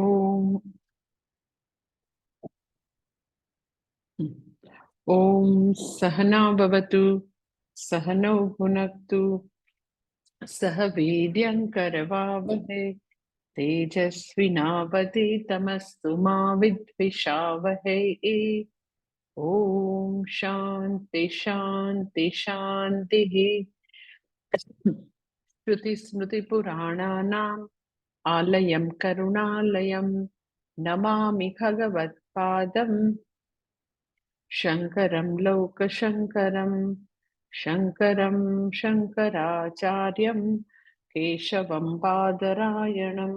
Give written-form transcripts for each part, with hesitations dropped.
ॐ ॐ सहना भवतु सहनौ भुनक्तु सह वीर्यङ्करवावहै तेजस्विनावधीतमस्तु मा विद्विषावहै। ॐ शान्ति शान्ति शान्तिः। श्रुतिस्मृतिपुराणानाम् आलयं करुणालयं नमामि भगवत्पादम् शङ्करं लोकशङ्करं शङ्करं शङ्कराचार्यं केशवं बादरायणं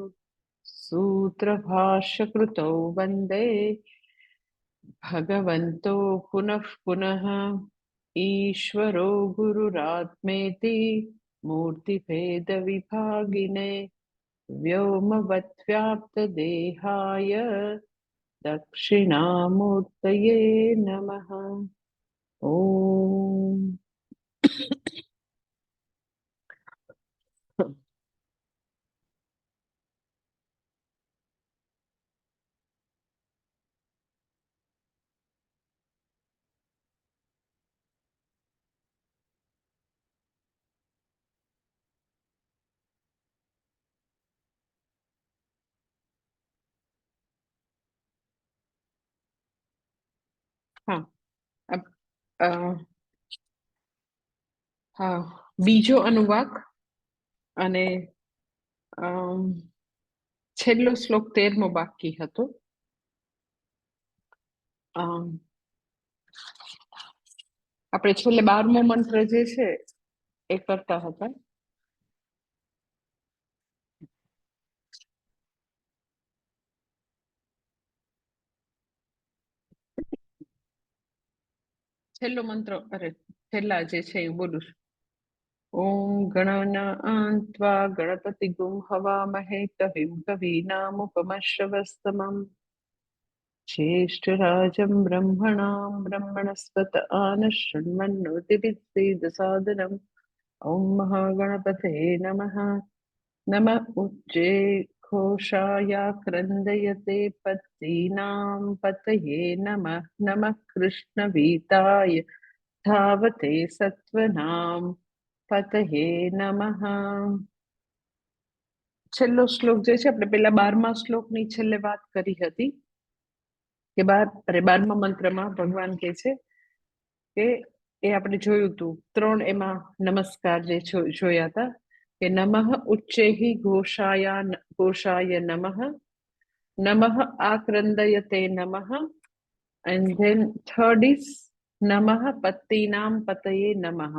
सूत्रभाष्यकृतौ वन्दे भगवन्तो पुनः पुनः। ईश्वरो गुरुरात्मेति मूर्तिभेदविभागिने व्योमवद्व्याप्तदेहाय दक्षिणामूर्तये नमः। ओम। હા અ, હા બીજો અનુવાક અને છેલ્લો શ્લોક 13મો બાકી હતો. આપણે છેલ્લે 12મો મંત્ર જે છે એ કરતા હતા. છેલ્લો મંત્ર છેલ્લા જે છે એ બોલું છું. ઓમ ગણનાન્ત્વા ગણપતિગું હવામહે કવિં કવીનામુપમશ્રવસ્તમં ज्येष्ठराजं ब्रह्मणां ब्रह्मणस्पत आनशृण्वन्नोतिभिस्सीदसादनम् ॐ महागणपते नमः। नम उच्चे घोषाय क्रन्दयते पत्नीनां पतये नमः। नमः कृष्णवीताय धावते सत्त्वनां पतये नमः। છેલ્લો શ્લોક જે છે આપણે પેલા 12મા શ્લોકની છેલ્લે વાત કરી હતી કે 12મા મંત્રમાં ભગવાન કહે છે કે એ આપણે જોયું હતું 3 એમાં નમસ્કાર જે જોયા હતા કે નમઃ ઉચ્ચૈહિ ઘોષાય નમઃ, નમઃ આક્રંદયતે નમઃ, and then third is નમઃ પત્નીનામ પતયે નમઃ.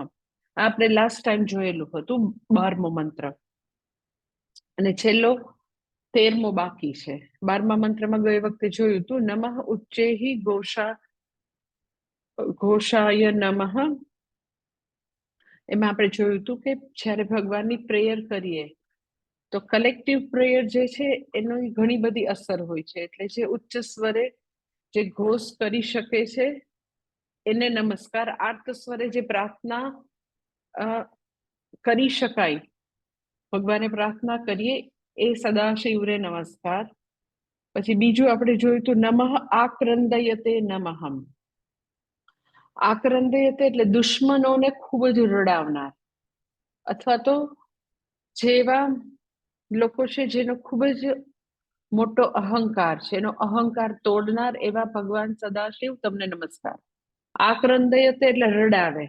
આપણે લાસ્ટ ટાઈમ જોયેલું હતું 12મો મંત્ર અને છેલ્લો 13મો બાકી છે. 12મા મંત્રમાં ગઈ વખતે જોયું હતું નમઃ ઉચ્ચૈહિ ઘોષાય નમઃ. એમાં આપણે જોયું હતું કે જ્યારે ભગવાનની પ્રેયર કરીએ તો કલેક્ટિવ પ્રેયર જે છે એની ઘણી બધી અસર હોય છે. એટલે જે ઉચ્ચ સ્વરે જે ઘોષ કરી શકે છે એને નમસ્કાર, આર્ત સ્વરે જે પ્રાર્થના કરી શકાય, ભગવાને પ્રાર્થના કરીએ એ સદાશિવરે નમસ્કાર. પછી બીજું આપણે જોયું હતું નમઃ આક્રંદયતે નમઃ. આક્રંદયતે એટલે દુશ્મનોને ખૂબ જ રડાવનાર અથવા તો જેવા લોકો છે જેનો ખૂબ જ મોટો અહંકાર છે, એનો અહંકાર તોડનાર એવા ભગવાન સદાશિવ તમને નમસ્કાર. આક્રંદયતે એટલે રડાવે.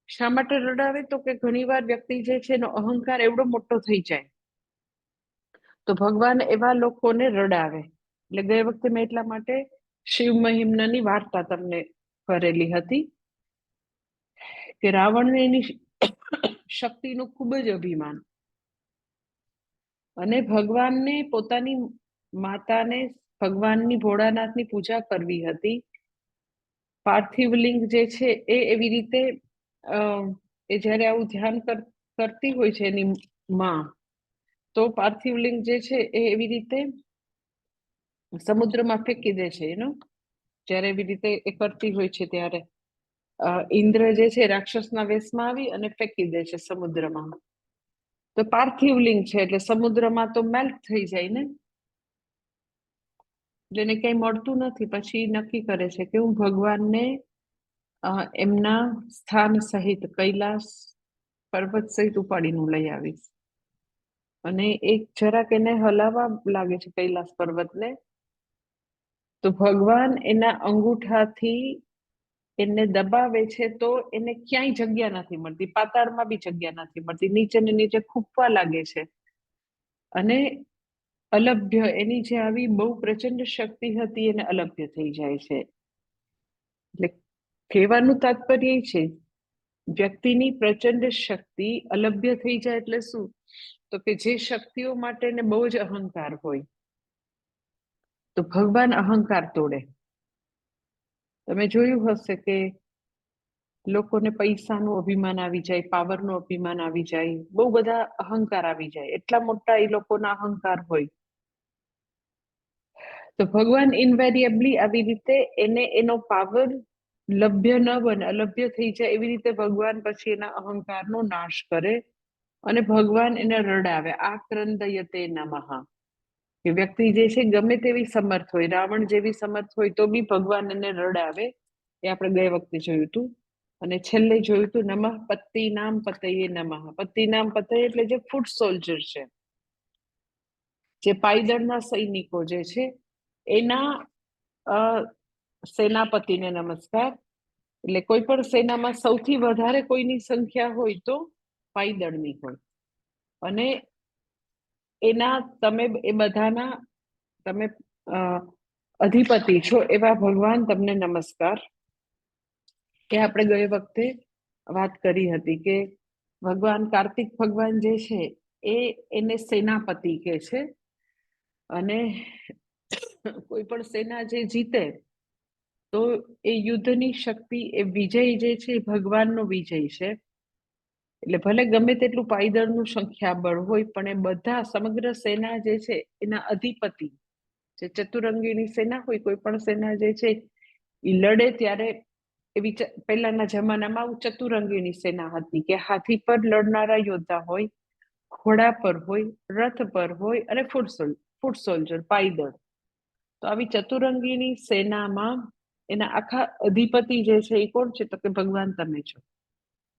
શા માટે રડાવે? તો કે ઘણીવાર વ્યક્તિ જે છે એનો અહંકાર એવડો મોટો થઈ જાય તો ભગવાન એવા લોકોને રડાવે. એટલે ગઈ વખતે મેં એટલા માટે શિવ મહિમ્નની વાર્તા તમને કરેલી હતી કે રાવણને એની શક્તિનું ખૂબ જ અભિમાન અને ભગવાનને પોતાની માતાને ભગવાનની ભોળાનાથની પૂજા કરવી હતી. પાર્થિવ લિંગ જે છે એ એવી રીતે એ જ્યારે આવું ધ્યાન કરતી હોય છે એની માં, તો પાર્થિવ લિંગ જે છે એ એવી રીતે સમુદ્રમાં ફેંકી દે છે. એનો જ્યારે એવી રીતે એ કરતી હોય છે ત્યારે ઇન્દ્ર જે છે રાક્ષસના વેશમાં આવી અને ફેંકી દે છે સમુદ્રમાં. તો પાર્થિવ લિંગ છે એટલે સમુદ્રમાં તો મેલ્ટ થઈ જાય ને. એટલે એને ક્યાંય મળતું નથી, પછી નક્કી કરે છે કે હું ભગવાનને એમના સ્થાન સહિત કૈલાસ પર્વત સહિત ઉપાડીને લઈ આવીશ. અને એક જરાક એને હલાવવા લાગે છે કૈલાસ પર્વતને, તો ભગવાન એના અંગૂઠાથી એને દબાવે છે, તો એને ક્યાંય જગ્યા નથી મળતી, પાતાળમાં બી જગ્યા નથી મળતી, નીચે ને નીચે ખૂંપવા લાગે છે. અને અલભ્ય એની જે આવી બહુ પ્રચંડ શક્તિ હતી એને અલભ્ય થઈ જાય છે. એટલે કહેવાનું તાત્પર્ય એ છે, વ્યક્તિની પ્રચંડ શક્તિ અલભ્ય થઈ જાય એટલે શું, તો કે જે શક્તિઓ માટે એને બહુ જ અહંકાર હોય, તો ભગવાન અહંકાર તોડે. તમે જોયું હશે કે લોકોને પૈસાનું અભિમાન આવી જાય, પાવરનું અભિમાન આવી જાય, બહુ બધા અહંકાર આવી જાય, એટલા મોટા એ લોકોના અહંકાર હોય. તો ભગવાન ઇનવેરિયેબલી આવી રીતે એને એનો પાવર લભ્ય ન બને, અલભ્ય થઈ જાય, એવી રીતે ભગવાન પછી એના અહંકારનો નાશ કરે અને ભગવાન એને રડાવે. આક્રંદયતે નમઃ. કે વ્યક્તિ જે છે ગમે તેવી સમર્થ હોય, રાવણ જેવી સમર્થ હોય, તો બી ભગવાન એને રડાવે. એ આપણે ગયે વખતે જોયું હતું. અને છેલ્લે જોયું હતું નમઃ પત્નીનામ પતયે નમઃ. પત્નીનામ પતયે એટલે જે ફૂટ સોલ્જર છે, જે પાયદળના સૈનિકો જે છે, એના સેનાપતિને નમસ્કાર. એટલે કોઈ પણ સેનામાં સૌથી વધારે કોઈની સંખ્યા હોય તો પાયદળની હોય, અને એના તમે એ બધાના તમે અધિપતિ છો એવા ભગવાન તમને નમસ્કાર. એ આપણે ગયે વખતે વાત કરી હતી કે ભગવાન કાર્તિક ભગવાન જે છે એને સેનાપતિ કે છે. અને કોઈ પણ સેના જે જીતે તો એ યુદ્ધની શક્તિ, એ વિજય જે છે એ ભગવાનનો વિજય છે. એટલે ભલે ગમે તેટલું પાયદળનું સંખ્યાબળ હોય, પણ એ બધા સમગ્ર સેના જે છે એના અધિપતિ, જે ચતુરંગીની સેના હોય, કોઈ પણ સેના જે છે એ લડે ત્યારે એવી પહેલાના જમાનામાં ચતુરંગીની સેના હતી કે હાથી પર લડનારા યોદ્ધા હોય, ઘોડા પર હોય, રથ પર હોય અને ફૂટ સોલ્જર પાયદળ. તો આવી ચતુરંગીની સેનામાં એના આખા અધિપતિ જે છે એ કોણ છે, તો કે ભગવાન તમે છો.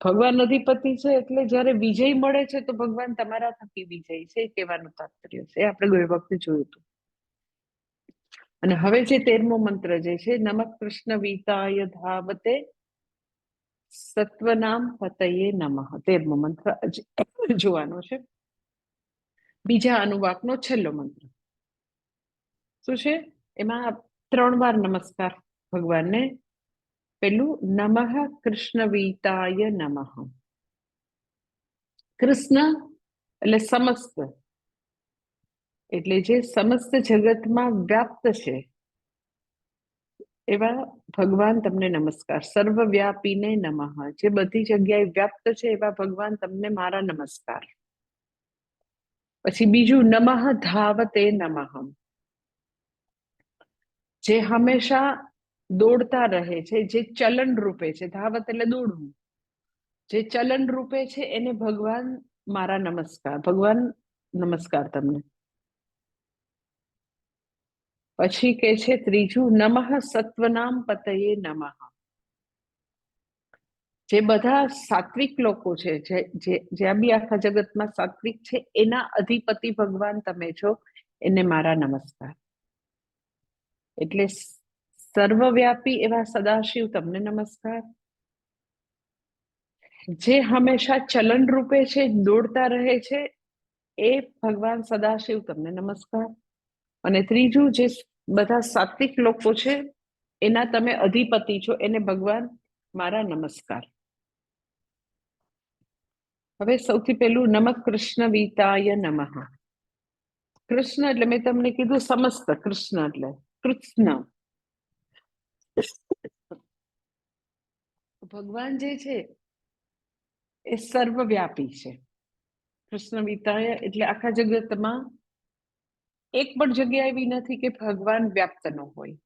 ભગવાન અધિપતિ છે એટલે જયારે વિજય મળે છે તો ભગવાન તમારા થકી વિજય છે, એ કહેવાનું તાત્પર્ય છે. આપણે ગઈ વખતે જોયું હતું. અને હવે જે 13મો મંત્ર જે છે, નમઃ કૃષ્ણ વીતાય ધાવતે સત્વનામ પતયે નમઃ. 13મો મંત્ર જોવાનો છે. બીજા અનુવાકનો છેલ્લો મંત્ર શું છે? એમાં 3 વાર નમસ્કાર ભગવાનને. પેલું નમઃ કૃષ્ણ વીતાય નમઃ. કૃષ્ણ એટલે સમસ્ત, એટલે જે સમસ્ત જગતમાં વ્યાપ્ત છે એવા ભગવાન તમને નમસ્કાર. સર્વવ્યાપીને નમઃ. જે બધી જગ્યાએ વ્યાપ્ત છે એવા ભગવાન તમને મારા નમસ્કાર. પછી બીજું નમઃ ધાવતે નમઃ. જે હંમેશા દોડતા રહે છે, જે ચલન રૂપે છે, ધાવત એટલે દોડવું, જે ચલન રૂપે છે એને ભગવાન મારા નમસ્કાર. ભગવાન નમસ્કાર તમને. પછી કે છે ત્રીજું નમઃ સત્વનામ પતયે નમઃ. જે બધા સાત્વિક લોકો છે, જ્યાં બી આખા જગતમાં સાત્વિક છે, એના અધિપતિ ભગવાન તમે છો, એને મારા નમસ્કાર. એટલે સર્વવ્યાપી એવા સદાશિવ તમને નમસ્કાર. જે હંમેશા ચલન રૂપે છે, દોડતા રહે છે, એ ભગવાન સદાશિવ તમને નમસ્કાર. અને ત્રીજું જે બધા સાત્વિક લોકો છે એના તમે અધિપતિ છો, એને ભગવાન મારા નમસ્કાર. હવે સૌથી પહેલું નમઃ કૃષ્ણ વીતાય નમઃ. કૃષ્ણ એટલે મેં તમને કીધું સમસ્ત. કૃષ્ણ એટલે કૃષ્ણ. ભગવાન જે છે એ સર્વવ્યાપી છે. કૃષ્ણ વીતાય એટલે આખા જગતમાં એક પણ જગ્યા એવી નથી કે ભગવાન વ્યાપ્ત ન હોય.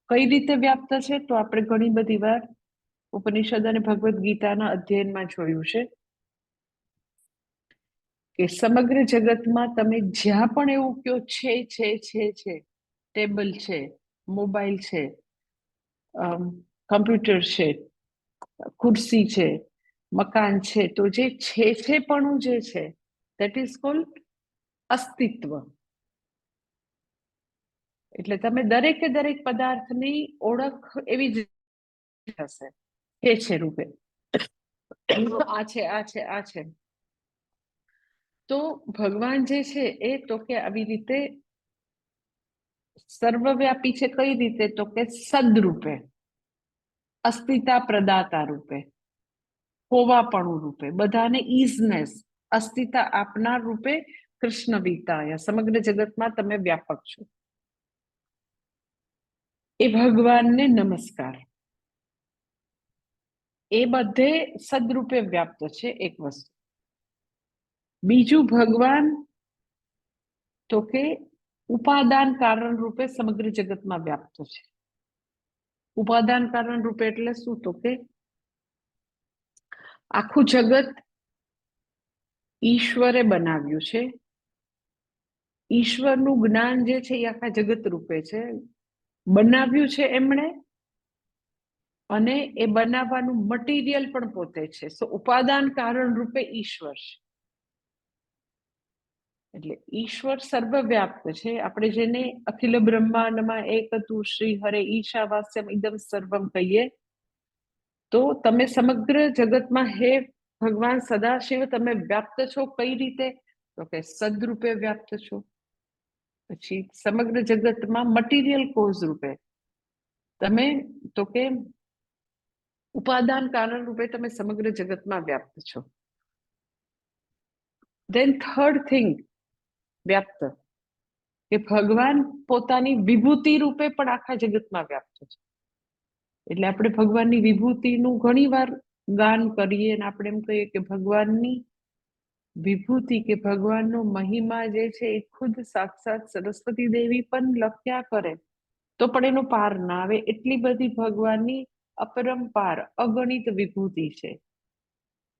કઈ રીતે વ્યાપ્ત છે? તો આપણે ઘણી બધી વાર ઉપનિષદ અને ભગવદ્ ગીતાના અધ્યયનમાં જોયું છે કે સમગ્ર જગતમાં તમે જ્યાં પણ એવું કયો છે, ટેબલ છે, મોબાઈલ છે, કમ્પ્યુટર છે, ખુરશી છે, મકાન છે, તો જે છે પણ જે છે દેટ ઇઝ કોલ્ડ અસ્તિત્વ. એટલે તમે દરેકે દરેક પદાર્થની ઓળખ એવી જ હશે છે રૂપે. આ છે, આ છે, આ છે. તો ભગવાન જે છે એ તો કે આવી રીતે સર્વવ્યાપી છે. કઈ રીતે? તો કે સદરૂપે, અસ્તિતા પ્રદાતા રૂપે, હોવાપણું રૂપે, બધાને ઇઝનેસ, અસ્તિતા આપનાર રૂપે કૃષ્ણ વિતાય, સમગ્ર જગતમાં તમે વ્યાપક છો. એ ભગવાનને નમસ્કાર. એ બધે સદરૂપે વ્યાપ્ત છે એક વસ્તુ. બીજું, ભગવાન તો કે ઉપાદાન કારણ રૂપે સમગ્ર જગતમાં વ્યાપ્ત છે. ઉપાદાન કારણ રૂપે એટલે શું? તો કે આખું જગત ઈશ્વરે બનાવ્યું છે. ઈશ્વરનું જ્ઞાન જે છે એ આખા જગત રૂપે છે. બનાવ્યું છે એમણે, અને એ બનાવવાનું મટીરિયલ પણ પોતે છે. સો ઉપાદાન કારણ રૂપે ઈશ્વર છે. એટલે ઈશ્વર સર્વવ્યાપ્ત છે. આપણે જેને અખિલ બ્રહ્માંડમાં એક તું શ્રી હરે ઈશાવાસ્યમ ઇદમ સર્વમ કહીએ, તો તમે સમગ્ર જગતમાં હે ભગવાન સદાશિવ તમે વ્યાપ્ત છો. કઈ રીતે? તો કે સદરૂપે વ્યાપ્ત છો. પછી સમગ્ર જગતમાં મટીરિયલ કોઝ રૂપે તમે, તો કે ઉપાદાન કારણ રૂપે તમે સમગ્ર જગતમાં વ્યાપ્ત છો. ધેન થર્ડ થિંગ, વ્યાપ્ત, કે ભગવાન પોતાની વિભૂતિ રૂપે પણ આખા જગતમાં વ્યાપ્ત છે. એટલે આપણે ભગવાનની વિભૂતિનું ઘણી વાર ગાન કરીએ અને આપણે એમ કહીએ કે ભગવાનની વિભૂતિ કે ભગવાનનો મહિમા જે છે એ ખુદ સાક્ષાત સરસ્વતી દેવી પણ લખ્યા કરે તો પણ એનો પાર ના આવે. એટલી બધી ભગવાનની અપરંપાર અગણિત વિભૂતિ છે.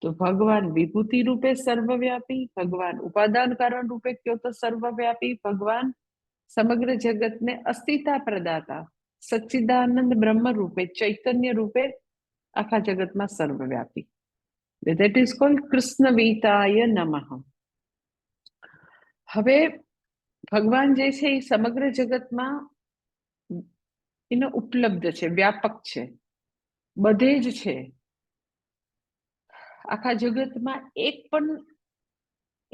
તો ભગવાન વિભૂતિ રૂપે સર્વવ્યાપી, ભગવાન ઉપાદાન કારણ રૂપે કયો તો સર્વવ્યાપી, ભગવાન સમગ્ર જગતને અસ્તિતા પ્રદાતા સચ્ચિદાનંદ બ્રહ્મ રૂપે, ચૈતન્ય રૂપે આખા જગતમાં સર્વવ્યાપી. That is called કૃષ્ણ વિતાય નમઃ. હવે ભગવાન જે છે એ સમગ્ર જગતમાં એનો ઉપલબ્ધ છે, વ્યાપક છે, બધે જ છે. આખા જગતમાં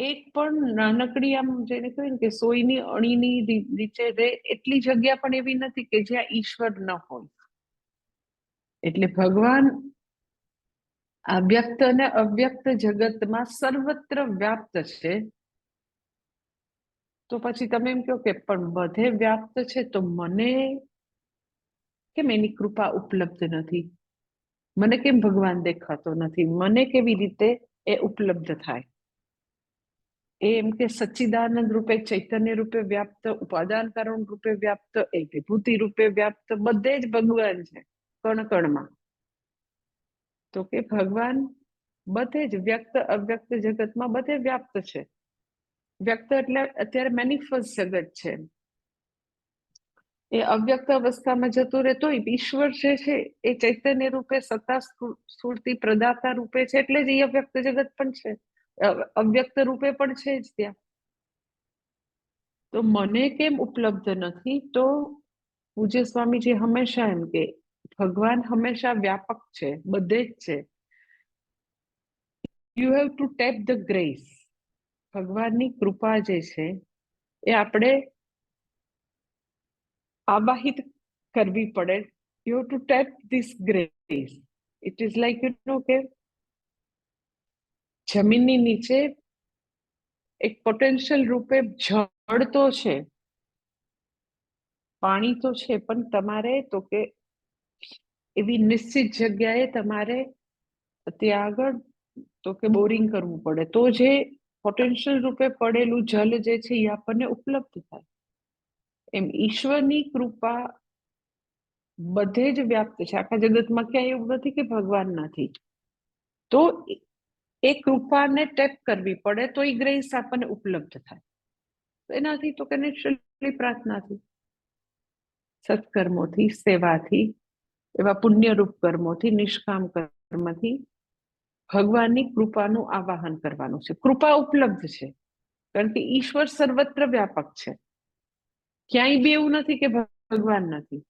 એક પણ નાનકડી આમ જેને કહીએ ને કે સોયની અણીની નીચે રે એટલી જગ્યા પણ એવી નથી કે જ્યાં ઈશ્વર ન હોય. એટલે ભગવાન આ વ્યક્ત અને અવ્યક્ત જગતમાં સર્વત્ર વ્યાપ્ત છે. તો પછી તમે એમ કહો કે પણ બધે વ્યાપ્ત છે તો મને કેમ એની કૃપા ઉપલબ્ધ નથી? મને કેમ ભગવાન દેખાતો નથી? મને કેવી રીતે એ ઉપલબ્ધ થાય? એમ કે સચ્ચિદાનંદ રૂપે, ચૈતન્ય રૂપે વ્યાપ્ત, ઉપાદાન કારણ રૂપે વ્યાપ્ત, એ વિભૂતિ રૂપે વ્યાપ્ત, બધે જ ભગવાન છે કણ કણમાં. તો કે ભગવાન બધે જ વ્યક્ત અવ્યક્ત જગતમાં બધે વ્યાપ્ત છે. વ્યક્ત એટલે અત્યારે મેનિફેસ્ટ જગત છે. એ અવ્યક્ત અવસ્થામાં જતું રહે તોય ઈશ્વર જે છે એ ચૈતન્ય રૂપે સત્તા સ્ફૂર્તિ પ્રદાતા રૂપે છે. એટલે જ એ અવ્યક્ત જગત પણ છે, અવ્યક્ત રૂપે પણ છે જ ત્યાં. તો મને કેમ ઉપલબ્ધ નથી? તો પૂજ્ય સ્વામીજી હંમેશા એમ કે ભગવાન હંમેશા વ્યાપક છે, બધે જ છે. You have to tap the grace. ભગવાનની કૃપા જે છે એ આપણે આવાહિત કરવી પડે. You have to tap this grace. It is like you know કે જમીનની નીચે એક પોટેન્શિયલ રૂપે જળ તો છે, પાણી તો છે, પણ તમારે તો કે એવી નિશ્ચિત જગ્યાએ તમારે ત્યાં આગળ તો કે બોરિંગ કરવું પડે તો જે પોટેન્શિયલ રૂપે પડેલું જલ જે છે એ આપણને ઉપલબ્ધ થાય. એમ ઈશ્વરની કૃપા બધે જ વ્યાપ્ત છે. આખા જગતમાં ક્યાંય એવું નથી કે ભગવાન નથી. તો એ કૃપાને ટેપ કરવી પડે તો એ ગ્રેસ આપણને ઉપલબ્ધ થાય. એનાથી તો કે નેચરલી પ્રાર્થનાથી. સત્કર્મોથી, સેવાથી, એવા પુણ્યરૂપ કર્મોથી, નિષ્કામ કર્મથી ભગવાનની કૃપાનું આવાહન કરવાનું છે. કૃપા ઉપલબ્ધ છે, કારણ કે ઈશ્વર સર્વત્ર વ્યાપક છે. ક્યાંય બી એવું નથી કે ભગવાન નથી.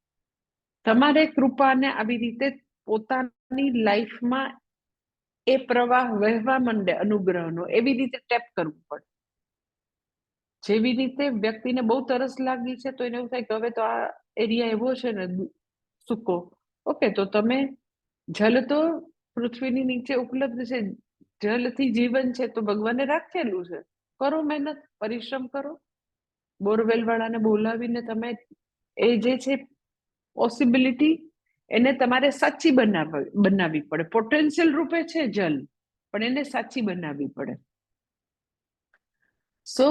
તમારે કૃપાને આવી રીતે પોતાની લાઈફમાં એ પ્રવાહ વહેવા માંડે અનુગ્રહનો, એવી રીતે ટેપ કરવું પડે. જેવી રીતે વ્યક્તિને બહુ તરસ લાગી છે તો એને એવું થાય કે હવે તો આ એરિયા એવો છે ને સૂકો, ઓકે, તો તમે જલ તો પૃથ્વીની નીચે ઉપલબ્ધ છે, જલથી જીવન છે, તો ભગવાને રાખેલું છે. કરો મહેનત, પરિશ્રમ કરો. બોરવેલ વાળાને બોલાવીને તમે એ જે છે પોસિબિલિટી એને તમારે સાચી બનાવવી પડે. પોટેન્શિયલ રૂપે છે જલ, પણ એને સાચી બનાવવી પડે. સો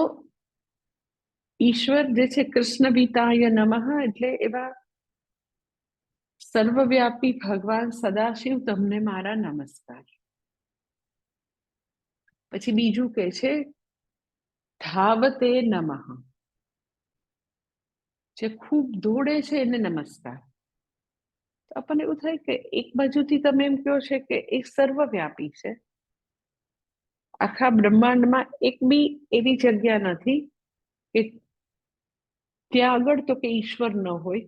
ઈશ્વર જે છે કૃષ્ણ વિતાય નમઃ, એટલે એવા સર્વવ્યાપી ભગવાન સદાશિવ તમને મારા નમસ્કાર. પછી બીજું કે છે ધાવતે નમઃ, જે ખૂબ દોડે છે એને નમસ્કાર. આપણને એવું થાય કે એક બાજુથી તમે એમ કહો છે કે એ સર્વવ્યાપી છે, આખા બ્રહ્માંડમાં એક બી એવી જગ્યા નથી કે ત્યાં આગળ તો કે ઈશ્વર ન હોય.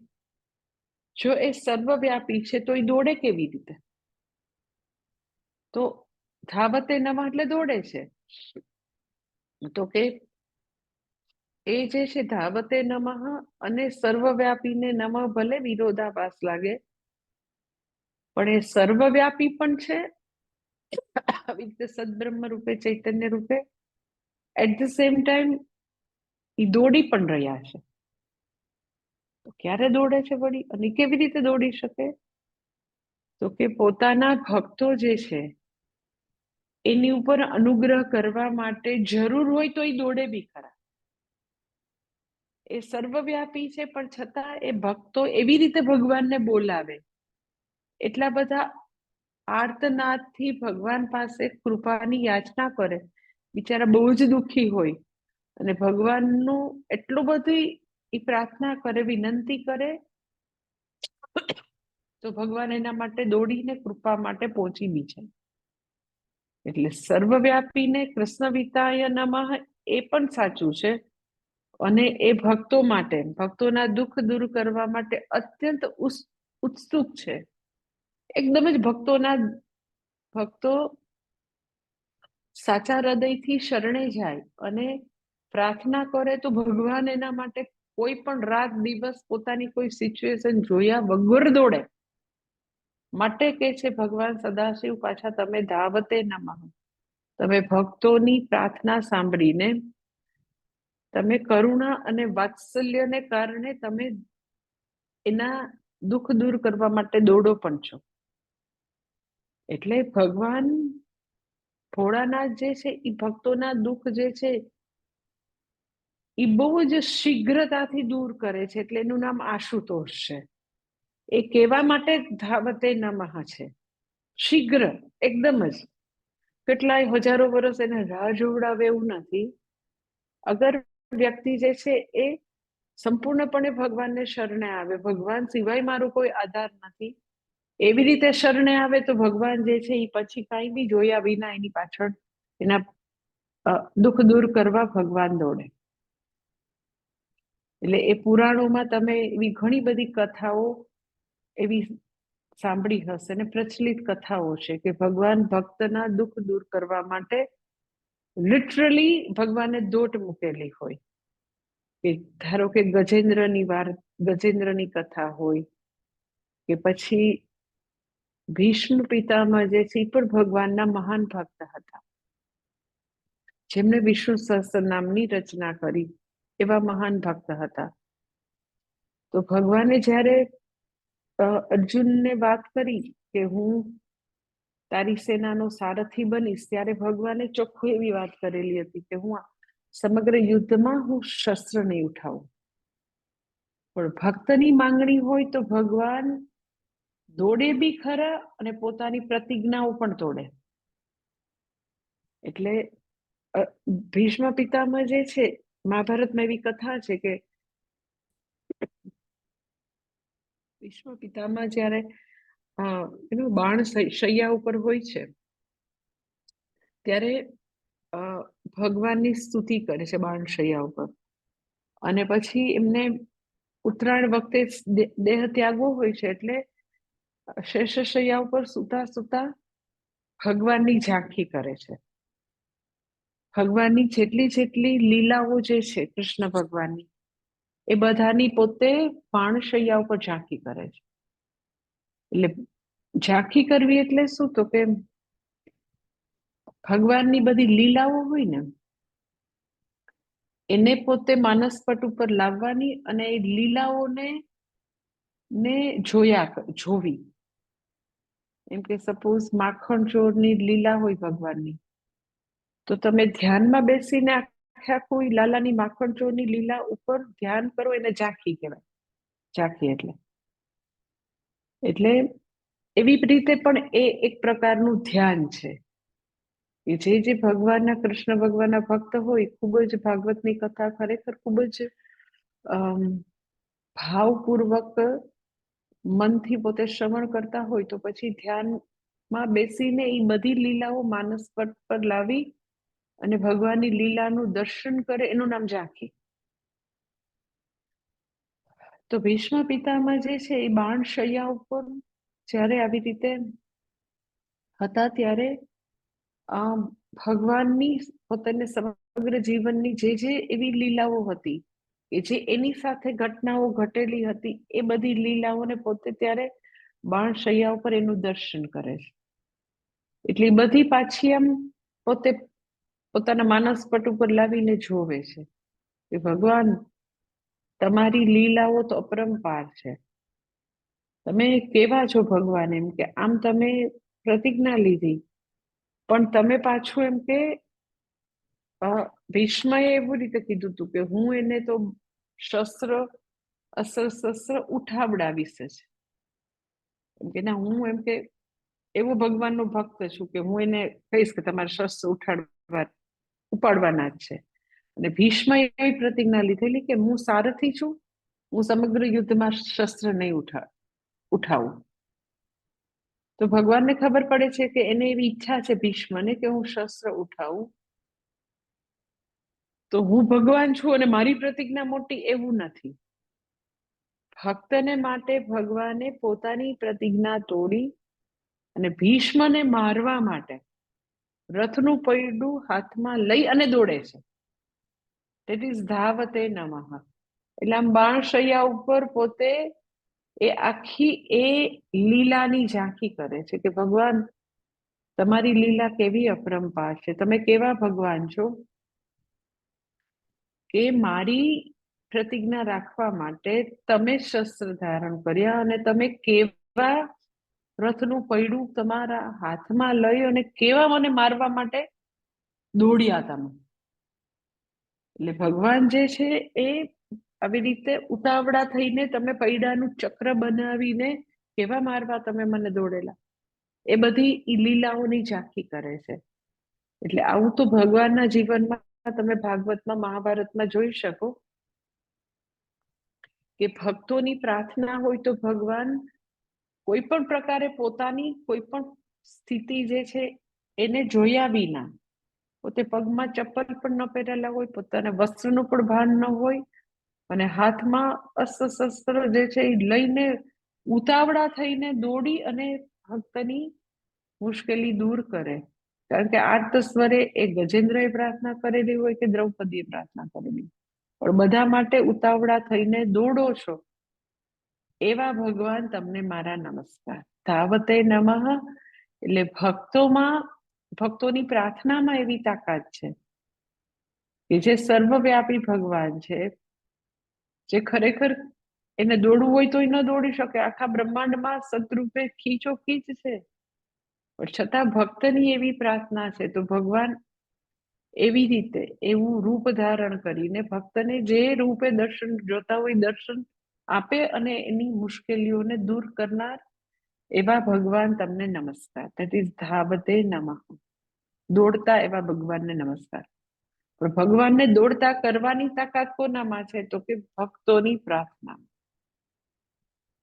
જો એ સર્વવ્યાપી છે તો એ દોડે કેવી રીતે? તો ધાવતે નમઃ એટલે દોડે છે. તો કે એ જે છે ધાવતે નમઃ અને સર્વવ્યાપીને નમઃ ભલે વિરોધાભાસ લાગે, પણ એ સર્વવ્યાપી પણ છે, આવી રીતે સદબ્રહ્મ રૂપે, ચૈતન્ય રૂપે, એટ ધ સેમ ટાઈમ એ દોડી પણ રહ્યા છે. તો ક્યારે દોડે છે વળી, અને કેવી રીતે દોડી શકે? તો કે પોતાના ભક્તો જે છે એની ઉપર અનુગ્રહ કરવા માટે જરૂર હોય તો એ દોડે બી ખરા. એ સર્વવ્યાપી છે પણ છતાં એ ભક્તો એવી રીતે ભગવાનને બોલાવે, એટલા બધા આર્તનાદથી ભગવાન પાસે કૃપાની યાચના કરે, બિચારા બહુ જ દુઃખી હોય, અને ભગવાનનું એટલું બધી એ પ્રાર્થના કરે, વિનંતી કરે, તો ભગવાન એના માટે દોડીને કૃપા માટે પહોંચી બી છે. એટલે સર્વવ્યાપીને કૃષ્ણ વિતાય નમઃ એ પણ સાચું છે, અને એ ભક્તો માટે, ભક્તોના દુઃખ દૂર કરવા માટે અત્યંત ઉત્સુક છે. એકદમ જ ભક્તો સાચા હૃદયથી શરણે જાય અને પ્રાર્થના કરે તો ભગવાન એના માટે કોઈ પણ રાત દિવસ પોતાની કોઈ સિચ્યુએશન જોયા વગર દોડે. માટે કે છે ભગવાન સદાશિવ પાછા તમે ધાવતે નમઃ, તમે ભક્તોની પ્રાર્થના સાંભળીને તમે કરુણા અને વાત્સલ્યને કારણે તમે એના દુઃખ દૂર કરવા માટે દોડો પણ છો. એટલે ભગવાન ભોળાનાથ જે છે એ ભક્તોના દુઃખ જે છે એ બહુ જ શીઘ્રતાથી દૂર કરે છે, એટલે એનું નામ આશુતોષ છે. એ કહેવા માટે ધાવતે નમઃ છે, શીઘ્ર, એકદમ જ. કેટલાય હજારો વર્ષ એને રાહ જોવડાવે એવું નથી. અગર વ્યક્તિ જે છે એ સંપૂર્ણપણે ભગવાનને શરણે આવે, ભગવાન સિવાય મારો કોઈ આધાર નથી, એવી રીતે શરણે આવે તો ભગવાન જે છે એ પછી કાંઈ બી જોયા વિના એની પાછળ એના દુઃખ દૂર કરવા ભગવાન દોડે. એટલે એ પુરાણોમાં તમે એવી ઘણી બધી કથાઓ એવી સાંભળી હશે ને પ્રચલિત કથાઓ છે કે ભગવાન ભક્તના દુઃખ દૂર કરવા માટે લિટરલી ભગવાને દોટ મૂકેલી હોય. કે ધારો કે ગજેન્દ્રની કથા હોય, કે પછી ભીષ્મ પિતામહ જે છે એ પણ ભગવાનના મહાન ભક્ત હતા, જેમને વિષ્ણુ સહસ્ત્ર નામની રચના કરી, એવા મહાન ભક્ત હતા. તો ભગવાને જ્યારે અર્જુનને વાત કરી કે હું તારી સેનાનો સારથી બનીશ, ત્યારે ભગવાને ચોખ્ખું એવી વાત કરેલી હતી કે હું સમગ્ર યુદ્ધમાં હું શસ્ત્ર નહીં ઉઠાવું. પણ ભક્તની માંગણી હોય તો ભગવાન દોડે બી ખરા અને પોતાની પ્રતિજ્ઞાઓ પણ તોડે. એટલે ભીષ્મ પિતામહ જે છે, મહાભારતમાં એવી કથા છે કે ભીષ્મ પિતામાં જયારે બાણ શૈયા ઉપર હોય છે ત્યારે ભગવાનની સ્તુતિ કરે છે બાણ શૈયા ઉપર, અને પછી એમને ઉત્તરાયણ વખતે દેહ ત્યાગવો હોય છે એટલે શેષશૈયા ઉપર સુતા સુતા ભગવાનની ઝાંખી કરે છે. ભગવાનની જેટલી જેટલી લીલાઓ જે છે કૃષ્ણ ભગવાનની, એ બધાની પોતે બાણશૈયા ઉપર ઝાંખી કરે છે. એટલે ઝાંખી કરવી એટલે શું, તો કે ભગવાનની બધી લીલાઓ હોય ને એને પોતે માનસપટ ઉપર લાવવાની અને એ લીલાઓને જોવી. એમ કે સપોઝ માખણ ચોરની લીલા હોય ભગવાનની, તો તમે ધ્યાનમાં બેસીને આખું લાલાની માખણ ચોરની લીલા ઉપર ધ્યાન કરો, એને ઝાંખી કહેવાય. ઝાંખી એટલે એવી રીતે પણ એ એક પ્રકારનું ધ્યાન છે. જે ભગવાનના કૃષ્ણ ભગવાનના ભક્ત હોય, ખૂબ જ ભાગવતની કથા ખરેખર ખૂબ જ ભાવપૂર્વક મનથી પોતે શ્રવણ કરતા હોય તો પછી ધ્યાનમાં બેસીને એ બધી લીલાઓ માનસપટ પર લાવી અને ભગવાનની લીલાનું દર્શન કરે, એનું નામ ઝાંખી. તો ભીષ્મ પિતામાં જે છે એ બાણ શૈયા ઉપર જ્યારે આવી રીતે હતા ત્યારે ભગવાનની પોતાને સમગ્ર જીવનની જે એવી લીલાઓ હતી કે જે એની સાથે ઘટનાઓ ઘટેલી હતી, એ બધી લીલાઓને પોતે ત્યારે બાણ શૈયા ઉપર એનું દર્શન કરે છે. એટલે બધી પાછી આમ પોતે પોતાના માનસપટ ઉપર લાવીને જોવે છે કે ભગવાન તમારી લીલાઓ તો અપરંપાર છે, તમે કેવા છો ભગવાન. એમ કે આમ તમે પ્રતિજ્ઞા લીધી, પણ તમે પાછું એમ કે ભીષ્મએ એવું રીતે કીધું હતું કે હું એને તો અસ્ત્ર શસ્ત્ર ઉઠાવડાવીશ જ. એમ કે ના, હું એમ કે એવો ભગવાનનો ભક્ત છું કે હું એને કહીશ કે તમારે શસ્ત્ર ઉપાડવાના જ છે. અને ભીષ્મએ એવી પ્રતિજ્ઞા લીધેલી કે હું સારથી છું, હું સમગ્ર યુદ્ધમાં શસ્ત્ર નહીં ઉઠાવું. તો ભગવાનને ખબર પડે છે કે એને એવી ઈચ્છા છે ભીષ્મને કે હું શસ્ત્ર ઉઠાવું, તો હું ભગવાન છું અને મારી પ્રતિજ્ઞા મોટી, એવું નથી. ભક્તને માટે ભગવાને પોતાની પ્રતિજ્ઞા તોડી અને ભીષ્મને મારવા માટે રથનું પૈડું હાથમાં લઈ અને દોડે છે. ધેટ ઇઝ ધાવતે નમઃ. એટલે આમ બાણ શૈયા ઉપર પોતે એ આખી એ લીલાની ઝાંખી કરે છે કે ભગવાન તમારી લીલા કેવી અપરંપાર છે, તમે કેવા ભગવાન છો કે મારી પ્રતિજ્ઞા રાખવા માટે તમે શસ્ત્ર ધારણ કર્યા અને તમે કેવા રથનું પૈડું તમારા હાથમાં લઈ અને કેવા મને મારવા માટે દોડ્યા તમે. એટલે ભગવાન જે છે એ આવી રીતે ઉતાવળા થઈને તમે પૈડાનું ચક્ર બનાવીને કેવા મારવા તમે મને દોડેલા, એ બધી લીલાઓની ઝાંખી કરે છે. એટલે આવું તો ભગવાનના જીવનમાં તમે ભાગવતમાં, મહાભારતમાં જોઈ શકો કે ભક્તોની પ્રાર્થના હોય તો ભગવાન કોઈ પણ પ્રકારે પોતાની કોઈ પણ સ્થિતિ જે છે એને જોયા વિના, પોતે પગમાં ચપ્પલ પણ ન પહેરેલા હોય, પોતાના વસ્ત્રનું પણ ભાન ન હોય, અને હાથમાં અસ્ત્ર શસ્ત્ર જે છે એ લઈને ઉતાવળા થઈને દોડી અને ભક્તની મુશ્કેલી દૂર કરે. કારણ કે આર્ત સ્વરે એ ગજેન્દ્રએ પ્રાર્થના કરેલી હોય કે દ્રૌપદીએ પ્રાર્થના કરેલી, પણ બધા માટે ઉતાવળા થઈને દોડો છો એવા ભગવાન તમને મારા નમસ્કાર. ધાવતે નમઃ. એટલે ભક્તોની પ્રાર્થનામાં એવી તાકાત છે કે જે સર્વવ્યાપી ભગવાન છે, જે ખરેખર એને દોડવું હોય તો ન દોડી શકે, આખા બ્રહ્માંડમાં સદરૂપે ખીચો ખીચ છે, પણ છતાં ભક્તની એવી પ્રાર્થના છે તો ભગવાન એવી રીતે એવું રૂપ ધારણ કરીને ભક્તને જે રૂપે દર્શન જોતા હોય દર્શન આપે અને એની મુશ્કેલીઓને દૂર કરનાર એવા ભગવાન તમને નમસ્કાર. ધેટ ઇઝ ધાવતે નમઃ. દોડતા એવા ભગવાનને નમસ્કાર. પણ ભગવાનને દોડતા કરવાની તાકાત કોનામાં છે, તો કે ભક્તોની પ્રાર્થના.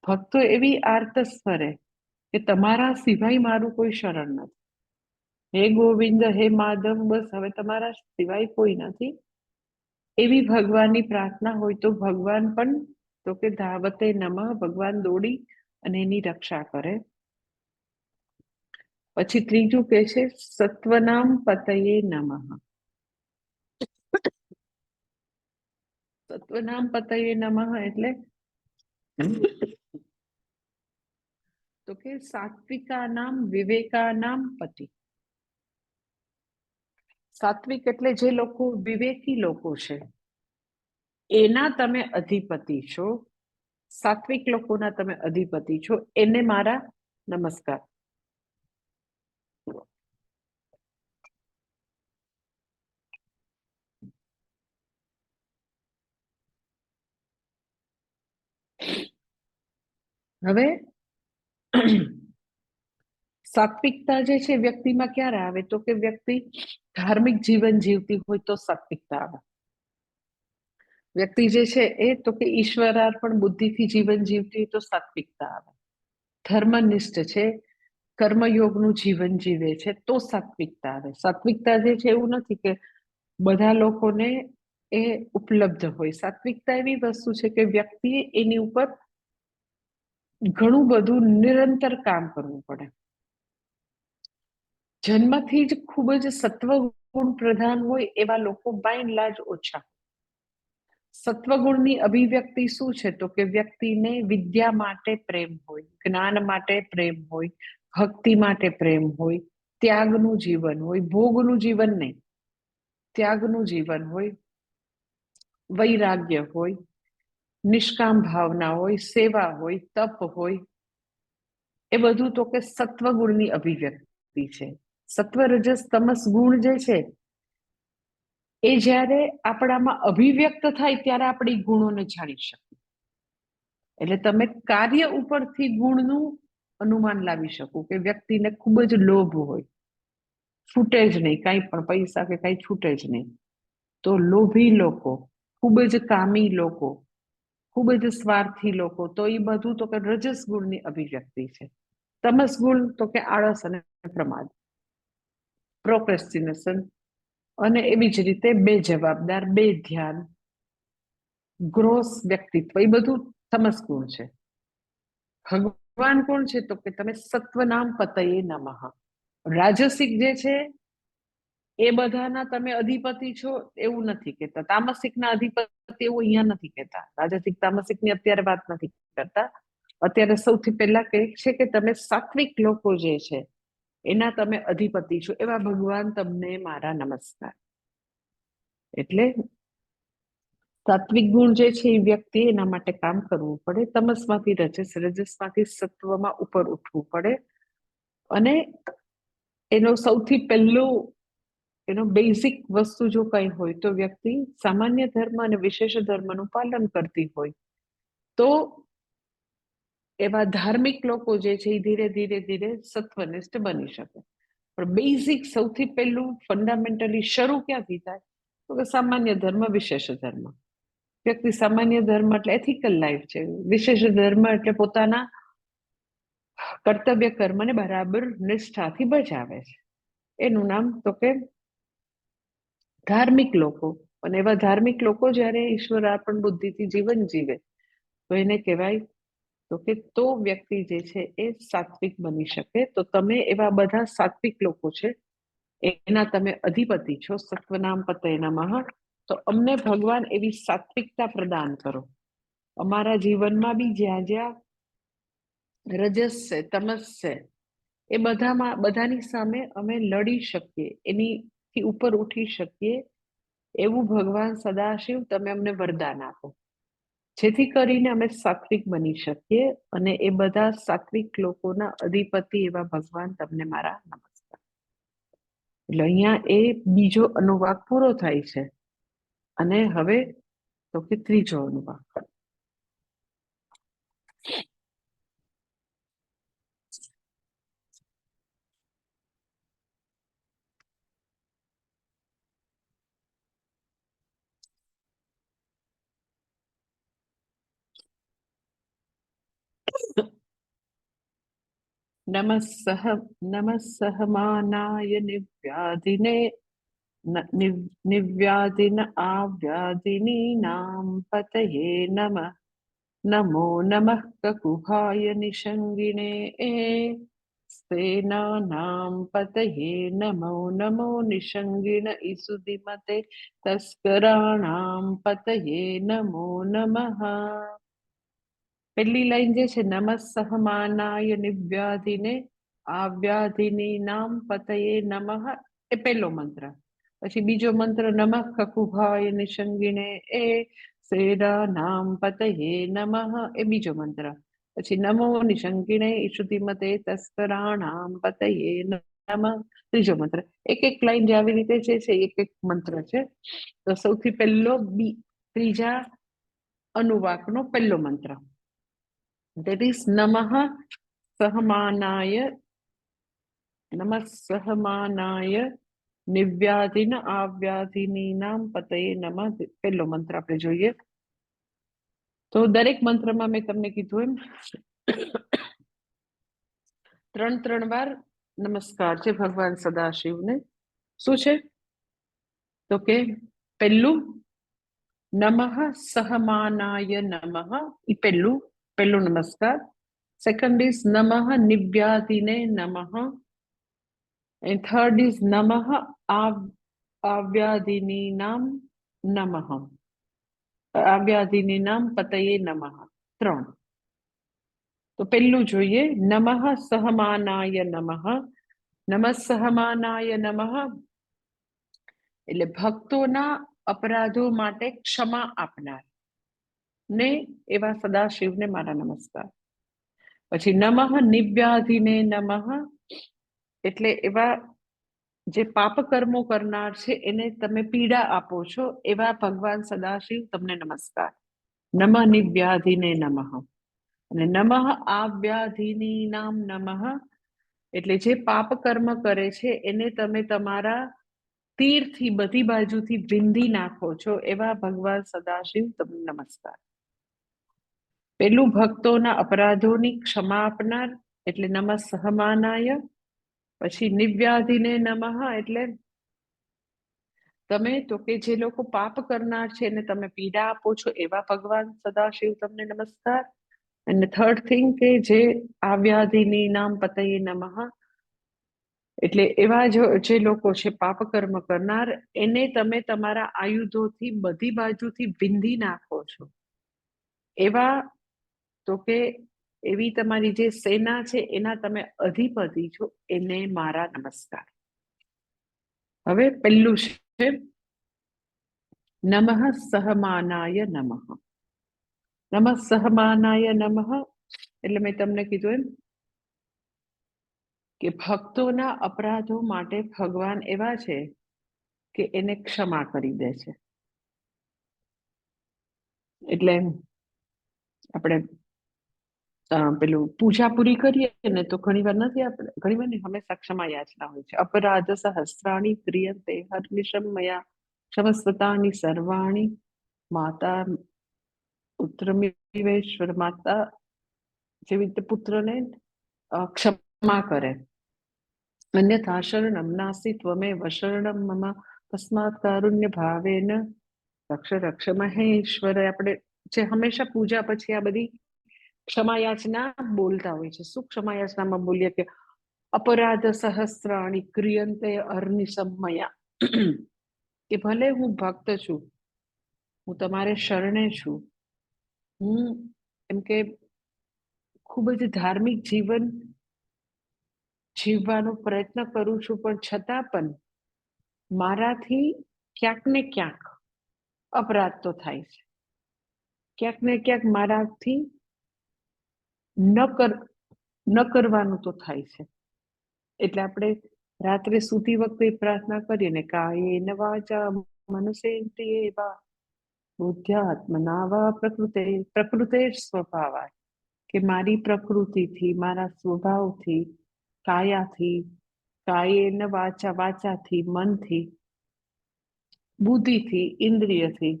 ભક્તો એવી આર્તસ ફરે કે તમારા સિવાય મારું કોઈ શરણ નથી. હે ગોવિંદ, હે માધવ, બસ હવે તમારા સિવાય કોઈ નથી. એવી ભગવાનની પ્રાર્થના હોય તો ભગવાન પણ તો કે ધાવતે નમઃ, ભગવાન દોડી અને એની રક્ષા કરે. પછી ત્રીજું કે છે સત્વનામ પતયે નમઃ. સત્વનામ પતયે નમઃ એટલે તો કે સાત્વિકા નામ વિવેકા નામ પતિ. સાત્વિક એટલે જે લોકો વિવેકી લોકો છે એના તમે અધિપતિ છો. સાત્વિક લોકોના તમે અધિપતિ છો, એને મારા નમસ્કાર. હવે સાત્વિકતા જે છે વ્યક્તિમાં ક્યારે આવે તો કે વ્યક્તિ ધાર્મિક જીવન જીવતી હોય તો સાત્વિકતા આવે. વ્યક્તિ જે છે એ તો કે ઈશ્વરાર્પણ બુદ્ધિથી જીવન જીવતી હોય તો સાત્વિકતા આવે. ધર્મનિષ્ઠ છે, કર્મયોગનું જીવન જીવે છે તો સાત્વિકતા આવે. સાત્વિકતા જે છે એવું નથી કે બધા લોકોને એ ઉપલબ્ધ હોય. સાત્વિકતા એવી વસ્તુ છે કે વ્યક્તિએ એની ઉપર ઘણું બધું નિરંતર કામ કરવું પડે. જન્મથી જ ખૂબ જ સત્વગુણ પ્રધાન હોય એવા લોકો બાય એન્ડ લાર્જ ઓછા. સત્વગુણની અભિવ્યક્તિ શું છે તો કે વ્યક્તિને વિદ્યા માટે પ્રેમ હોય, જ્ઞાન માટે પ્રેમ હોય, ભક્તિ માટે પ્રેમ હોય, ત્યાગનું જીવન હોય, ભોગનું જીવન નહીં, ત્યાગનું જીવન હોય, વૈરાગ્ય હોય, નિષ્કામ ભાવના હોય, સેવા હોય, તપ હોય. એ બધું તો કે સત્વગુણની અભિવ્યક્તિ છે. સત્વ રજસ તમસ ગુણ જે છે એ જ્યારે આપણામાં અભિવ્યક્ત થાય ત્યારે આપણે એ ગુણોને જાણી શકીએ. એટલે તમે કાર્ય ઉપરથી ગુણનું અનુમાન લાવી શકો કે વ્યક્તિને ખૂબ જ લોભ હોય, છૂટે જ નહીં, કાંઈ પણ પૈસા કે કાંઈ છૂટે જ નહીં, તો લોભી લોકો, ખૂબ જ કામી લોકો, ખૂબ જ સ્વાર્થી લોકો, તો એ બધું તો કે રજસ ગુણની અભિવ્યક્તિ છે. તમસ ગુણ તો કે આળસ અને પ્રમાદ, પ્રોક્રેસ્ટિનેશન, અને એવી જ રીતે બે જવાબદાર, બે ધ્યાન, ગ્રોસ વ્યક્તિત્વ, એ બધું તમસ ગુણ છે. ભગવાન કોણ છે તો કે તમે સત્વનામ પતયે નમઃ. રાજસિક જે છે એ બધાના તમે અધિપતિ છો એવું નથી કહેતા. તામસિકના અધિપતિ એવું અહીંયા નથી કહેતા. રાજસિક તામસિકની અત્યારે વાત નથી કરતા. અત્યારે સૌથી પહેલા કહે છે કે તમે સાત્વિક લોકો જે છે એના તમે અધિપતિ છો એવા ભગવાન તમને મારા નમસ્કાર. એટલે સાત્વિક ગુણ જે છે એ વ્યક્તિ એના માટે કામ કરવું પડે. તમસમાંથી રજસ, રજસમાંથી સત્વમાં ઉપર ઉઠવું પડે. અને એનો સૌથી પહેલું એનો બેઝિક વસ્તુ જો કઈ હોય તો વ્યક્તિ સામાન્ય ધર્મ અને વિશેષ ધર્મનું પાલન કરતી હોય તો એવા ધાર્મિક લોકો જે છે એ ધીરે ધીરે ધીરે સત્વનિષ્ઠ બની શકે. પણ બેઝિક સૌથી પહેલું ફંડામેન્ટલી શરૂ ક્યાંથી થાય તો કે સામાન્ય ધર્મ, વિશેષ ધર્મ. વ્યક્તિ સામાન્ય ધર્મ એટલે એથિકલ લાઈફ છે, વિશેષ ધર્મ એટલે પોતાના કર્તવ્ય કર્મને બરાબર નિષ્ઠાથી બજાવે છે. એનું નામ તો કે ધાર્મિક લોકો. અને એવા ધાર્મિક લોકો જ્યારે ઈશ્વર અર્પણ બુદ્ધિથી જીવન જીવે તો એને કહેવાય તો કે તો વ્યક્તિ જે છે એ સાત્વિક બની શકે. તો તમે એવા બધા સાત્વિક લોકો છે એના તમે અધિપતિ છો. સત્વનામ પતયે નમઃ. તો અમને ભગવાન એવી સાત્વિકતા પ્રદાન કરો. અમારા જીવનમાં બી જ્યાં જ્યાં રજસ છે, તમસ છે, એ બધામાં બધાની સામે અમે લડી શકીએ, એનીથી ઉપર ઉઠી શકીએ એવું ભગવાન સદાશિવ તમે અમને વરદાન આપો, જેથી કરીને અમે સાત્વિક બની શકીએ. અને એ બધા સાત્વિક લોકોના અધિપતિ એવા ભગવાન તમને મારા નમસ્કાર. એટલે અહીંયા એ બીજો અનુવાક પૂરો થાય છે. અને હવે તો કે ત્રીજો અનુવાક. नमः सहमानाय निव्याधिने निव्याधिन आव्याधिनीनां पतये नमः। नमो नमः ककुभाय निषङ्गिणे सेनानां पतये नमो नमो निषङ्गिण इसुदिमते तस्कराणां पतये नमो नमः। પહેલી લાઈન જે છે નમઃ સહમાનાય નિવ્યાધિને આવ્યાધિનીનામ પતયે નમઃ એ પહેલો મંત્ર. પછી બીજો મંત્ર નમઃ કકુભાય નિષંગિણે એ સેનાનામ પતયે નમઃ એ બીજો મંત્ર. પછી નમો નિષંગિણે ઈશુતિમતે તસ્કરાણામ પતયે નમઃ ત્રીજો મંત્ર. એક એક લાઈન જે આવી રીતે છે એક એક મંત્ર છે. તો સૌથી પહેલો ત્રીજા અનુવાકનો પહેલો મંત્ર. That is Namaha Sahmanaya Nivyadina Avyadhininam Pataye Namah પહેલો મંત્ર આપણે જોઈએ. તો દરેક મંત્રમાં મેં તમને કીધું એમ 3 વાર નમસ્કાર છે ભગવાન સદાશિવને. શું છે તો કે પહેલું નમઃ સહમાનાય નમઃ ઈ પહેલું નમસ્કાર. Second is Namaha Nivyadine Namaha. And third is Namaha Avyadininam Namaha. Avyadininam Pataye Namaha. 3. તો પહેલું જોઈએ નમઃ સહમાનાય નમઃ. નમઃ સહમાનાય નમઃ એટલે ભક્તોના અપરાધો માટે ક્ષમા આપનાર ને એવા સદાશિવને મારા નમસ્કાર. પછી નમઃ નિવ્યાધિને નમઃ એટલે એવા જે પાપ કર્મો કરનાર છે એને તમે પીડા આપો છો એવા ભગવાન સદાશિવ તમને નમસ્કાર. નમઃ નિવ્યાધિને નમઃ. અને નમઃ આવ્યાધિનીનામ નમઃ એટલે જે પાપ કર્મ કરે છે એને તમે તમારા તીરથી બધી બાજુથી વિંધી નાખો છો એવા ભગવાન સદાશિવ તમને નમસ્કાર. પેલું ભક્તોના અપરાધોની ક્ષમા આપનાર એટલે નમઃ સહમાનાય. પછી નિવ્યાધિને નમઃ એટલે તમે તો કે જે લોકો પાપ કરનાર છે એને તમે પીડા આપો છો એવા ભગવાન સદાશિવ તમને નમસ્કાર. અને થર્ડ થિંગ કે જે આવ્યાધિની નામ પતયે નમઃ એટલે એવા જે લોકો છે પાપ કર્મ કરનાર એને તમે તમારા આયુધોથી બધી બાજુથી વિંધી નાખો છો એવા તો કે એવી તમારી જે સેના છે એના તમે અધિપતિ છો એને મારા નમસ્કાર. હવે પહેલું છે નમઃ સહમાનાય નમઃ. નમઃ સહમાનાય નમઃ એટલે મેં તમને કીધું એમ કે ભક્તોના અપરાધો માટે ભગવાન એવા છે કે એને ક્ષમા કરી દે છે. એટલે આપણે પેલું પૂજા પૂરી કરીએ ને તો ઘણીવાર નથી આપણે ઘણીવાર ને હંમેશા ક્ષમા યાચના હોય છે. અપરાધ સહસ્રાણી ક્રિયન્તે હર્નિશમ મયા ક્ષમસ્વતાની સર્વાણી માતા પુત્રમિવેશ્વર માતા જેવી રીતે પુત્રને ક્ષમા કરે. અન્યથા શરણમ નાસી ત્વમેવ શરણમ મમ તસ્માત કારુણ્ય ભાવેન રક્ષ રક્ષ મહેશ્વર. આપણે જે હંમેશા પૂજા પછી આ બધી ક્ષમા યાચના બોલતા હોય છે. શું ક્ષમા યાચનામાં બોલીએ કે અપરાધ સહસ્રાણી ક્રિયન્તે અર્નિશમ મયા કે ભલે હું ભક્ત છું, હું તમારે શરણે છું, હું એમ કે ખૂબ જ ધાર્મિક જીવન જીવવાનો પ્રયત્ન કરું છું, પણ છતાં પણ મારાથી ક્યાંક ને ક્યાંક અપરાધ તો થાય છે. ક્યાંક ને ક્યાંક મારાથી ન કરવાનું તો થાય છે. એટલે આપણે રાત્રે સૂતી વખતે પ્રાર્થના કરીએ ને કાયેન વાચા મનસેન્દ્રિયે વા બુદ્ધ્યાત્મના વા પ્રકૃતે સ્વભાવા કે મારી પ્રકૃતિથી મારા સ્વભાવથી કાયાથી કાયેન વાચા વાચાથી મનથી બુદ્ધિથી ઇન્દ્રિયથી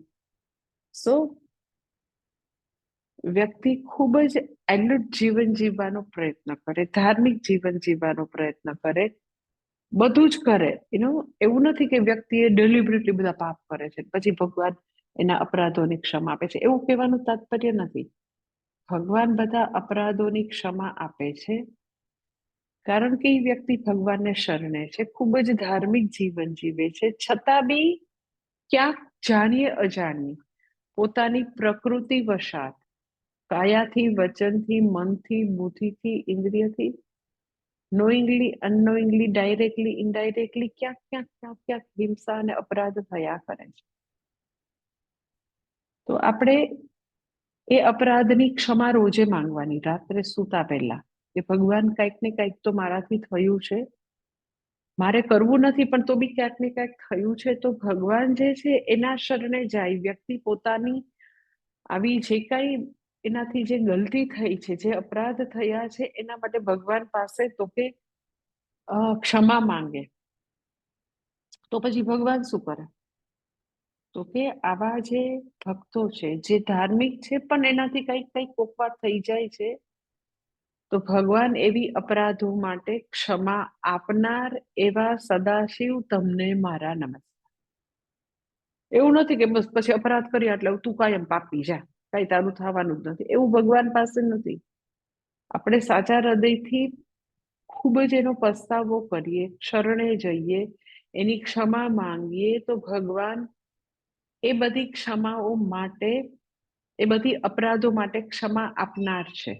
વ્યક્તિ ખૂબ જ એલર્ટ જીવન જીવવાનો પ્રયત્ન કરે, ધાર્મિક જીવન જીવવાનો પ્રયત્ન કરે, બધું જ કરે. એવું નથી કે વ્યક્તિ એ ડેલિબરેટલી બધા પાપ કરે છે પછી ભગવાન એના અપરાધોની ક્ષમા આપે છે, એવું કહેવાનું તાત્પર્ય નથી. ભગવાન બધા અપરાધોની ક્ષમા આપે છે કારણ કે એ વ્યક્તિ ભગવાનને શરણે છે, ખૂબ જ ધાર્મિક જીવન જીવે છે, છતાં બી ક્યાંક જાણીએ અજાણીએ પોતાની પ્રકૃતિ વશાત કાયાથી, વચનથી, મનથી, બુદ્ધિથી, ઇન્દ્રિયથી, નોઈંગલી, અનનોઈંગલી, ડાયરેક્ટલી, ઇનડાયરેક્ટલી ક્યાંક ક્યાંક ક્યાંક ક્યાંક હિંસા અને અપરાધ થયા કરે છે. તો આપણે એ અપરાધની ક્ષમા રોજે માંગવાની, રાત્રે સૂતા પહેલા, કે ભગવાન કંઈક ને કંઈક તો મારાથી થયું છે, મારે કરવું નથી પણ તો બી ક્યાંક ને ક્યાંક થયું છે, તો ભગવાન જે છે એના શરણે જાય. વ્યક્તિ પોતાની આવી જે કઈ એનાથી જે ગલતી થઈ છે, જે અપરાધ થયા છે, એના માટે ભગવાન પાસે તો કે ક્ષમા માંગે. તો પછી ભગવાન શું કરે? તો કે આવા જે ભક્તો છે, જે ધાર્મિક છે પણ એનાથી કંઈક કંઈક કોકવાર થઈ જાય છે, તો ભગવાન એવી અપરાધો માટે ક્ષમા આપનાર એવા સદાશિવ તમને મારા નમસ્કાર. એવું નથી કે બસ પછી અપરાધ કર્યા એટલે તું કાયમ પાપી જા, કઈ તારું થવાનું જ નથી, એવું ભગવાન પાસે નથી. આપણે સાચા હૃદયથી ખૂબ જ એનો પસ્તાવો કરીએ, શરણે જઈએ, એની ક્ષમા માંગીએ, તો ભગવાન એ બધી ક્ષમાઓ માટે, એ બધી અપરાધો માટે ક્ષમા આપનાર છે.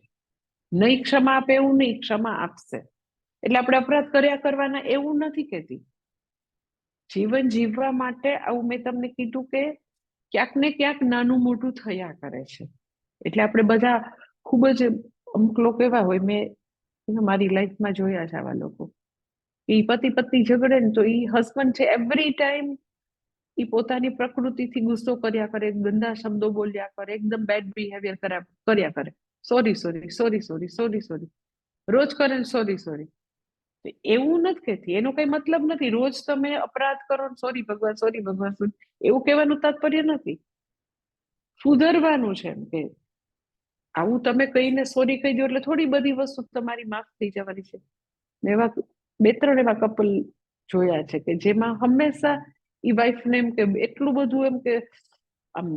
નહીં ક્ષમા આપે એવું નહીં, ક્ષમા આપશે. એટલે આપણે અપરાધ કર્યા કરવાના એવું નથી કહેતી. જીવન જીવવા માટે આવું મેં તમને કીધું કે ક્યાંક ને ક્યાંક નાનું મોટું થયા કરે છે. એટલે આપણે બધા ખૂબ જ, અમુક લોકો એવા હોય, મેં મારી લાઈફમાં જોયા છે આવા લોકો, એ પતિ પત્ની ઝઘડે ને તો એ હસબન્ડ છે એવરી ટાઈમ એ પોતાની પ્રકૃતિથી ગુસ્સો કર્યા કરે, ગંદા શબ્દો બોલ્યા કરે, એકદમ બેડ બિહેવિયર કર્યા કરે, sorry sorry sorry sorry sorry sorry રોજ કરે ને સોરી સોરી. એવું નથી કહેતી, એનો કઈ મતલબ નથી રોજ તમે અપરાધ કરો સોરી ભગવાન સોરી ભગવાન, એવું કહેવાનું તાત્પર્ય નથી. સુધરવાનું છે એમ કે આવું તમે કહીને સોરી કહી દો એટલે થોડી બધી વસ્તુ તમારી માફ થઈ જવાની છે. એવા 2-3 એવા કપલ જોયા છે કે જેમાં હંમેશા એ વાઈફને એમ કે એટલું બધું એમ કે આમ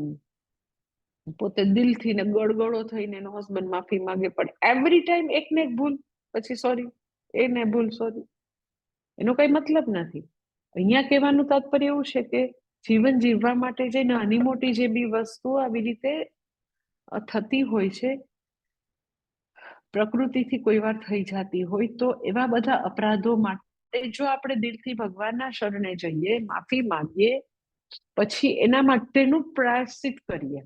પોતે દિલથી ને ગળગળો થઈને એનો હસબન્ડ માફી માંગે, પણ એવરી ટાઈમ એક ને એક ભૂલ, પછી સોરી, એને ભૂલ સોરી, એનો કઈ મતલબ નથી. અહીંયા કહેવાનું તાત્પર્ય એવું છે કે જીવન જીવવા માટે જે નાની મોટી જે બી વસ્તુ આવી રીતે થતી હોય છે, પ્રકૃતિથી કોઈ વાર થઈ જતી હોય, તો એવા બધા અપરાધો માટે જો આપણે દિલથી ભગવાનના શરણે જઈએ, માફી માંગીએ, પછી એના માટેનું પ્રાયશ્ચિત કરીએ.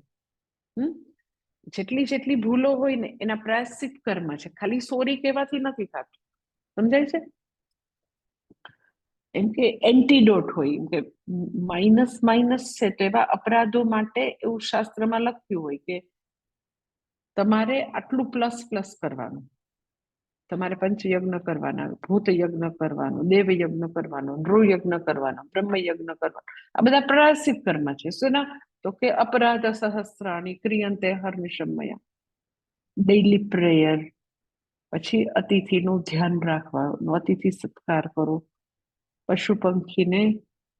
જેટલી જેટલી ભૂલો હોય ને એના પ્રાયશ્ચિત કર્મ છે, ખાલી સોરી કહેવાથી નથી થતું. સમજાય છે? એમ કે એન્ટીડોટ હોય, એમ કે માઇનસ માઇનસ છે તેવા અપરાધો માટે એવું શાસ્ત્રમાં લખ્યું હોય કે તમારે આટલું પ્લસ પ્લસ કરવાનું, તમારે પંચયજ્ઞ કરવાના, ભૂત યજ્ઞ કરવાનો, દેવ યજ્ઞ કરવાનો, નૃ યજ્ઞ કરવાનો, બ્રહ્મ યજ્ઞ કરવાનો, આ બધા પ્રાયશ્ચિત કર્મ છે. શેના? તો કે અપરાધ સહસ્રાણી ક્રિયંતે હર્નિશમયા, ડેઈલી પ્રેયર, પછી અતિથિનું ધ્યાન રાખવાનું, અતિથિ સત્કાર કરો, પશુ પંખીને,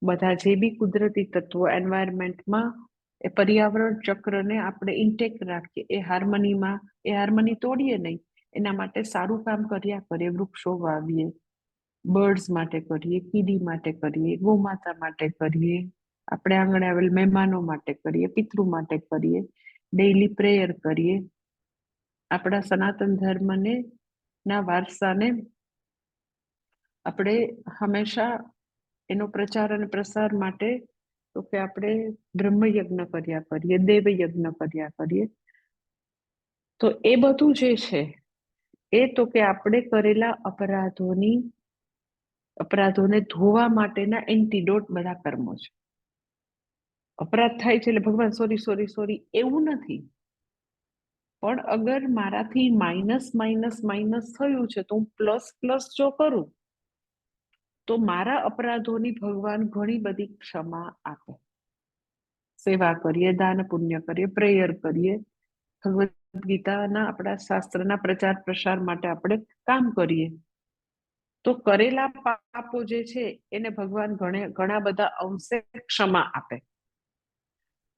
બધા જે બી કુદરતી તત્વો એન્વાયરમેન્ટમાં, એ પર્યાવરણ ચક્રને આપણે ઇન્ટેક રાખીએ, એ હાર્મની તોડીએ નહીં, એના માટે સારું કામ કર્યા કરીએ, વૃક્ષો વાવીએ, બર્ડ્સ માટે કરીએ, કીડી માટે કરીએ, ગોમાતા માટે કરીએ, આપણે આંગણે આવેલ મહેમાનો માટે કરીએ, પિતૃ માટે કરીએ, ડેઈલી પ્રેયર કરીએ, આપણા સનાતન ધર્મને ના વારસાને આપણે હંમેશા એનો પ્રચાર અને પ્રસાર માટે તો કે આપણે બ્રહ્મ યજ્ઞ કર્યા કરીએ, દેવ યજ્ઞ કર્યા કરીએ. તો એ બધું જે છે એ તો કે આપણે કરેલા અપરાધોને ધોવા માટેના એન્ટીડોટ બધા કર્મો છે. અપરાધ થાય છે એટલે ભગવાન સોરી સોરી સોરી એવું નથી, પણ અગર મારાથી માઇનસ માઇનસ માઇનસ થયું છે તો હું પ્લસ પ્લસ જો કરું તો મારા અપરાધોની ભગવાન ઘણી બધી ક્ષમા આપે. સેવા કરીએ, દાન પુણ્ય કરીએ, પ્રેયર કરીએ, ભગવત ગીતાના આપણા શાસ્ત્રના પ્રચાર પ્રસાર માટે આપણે કામ કરીએ તો કરેલા પાપો જે છે એને ભગવાન ઘણા બધા અંશે ક્ષમા આપે.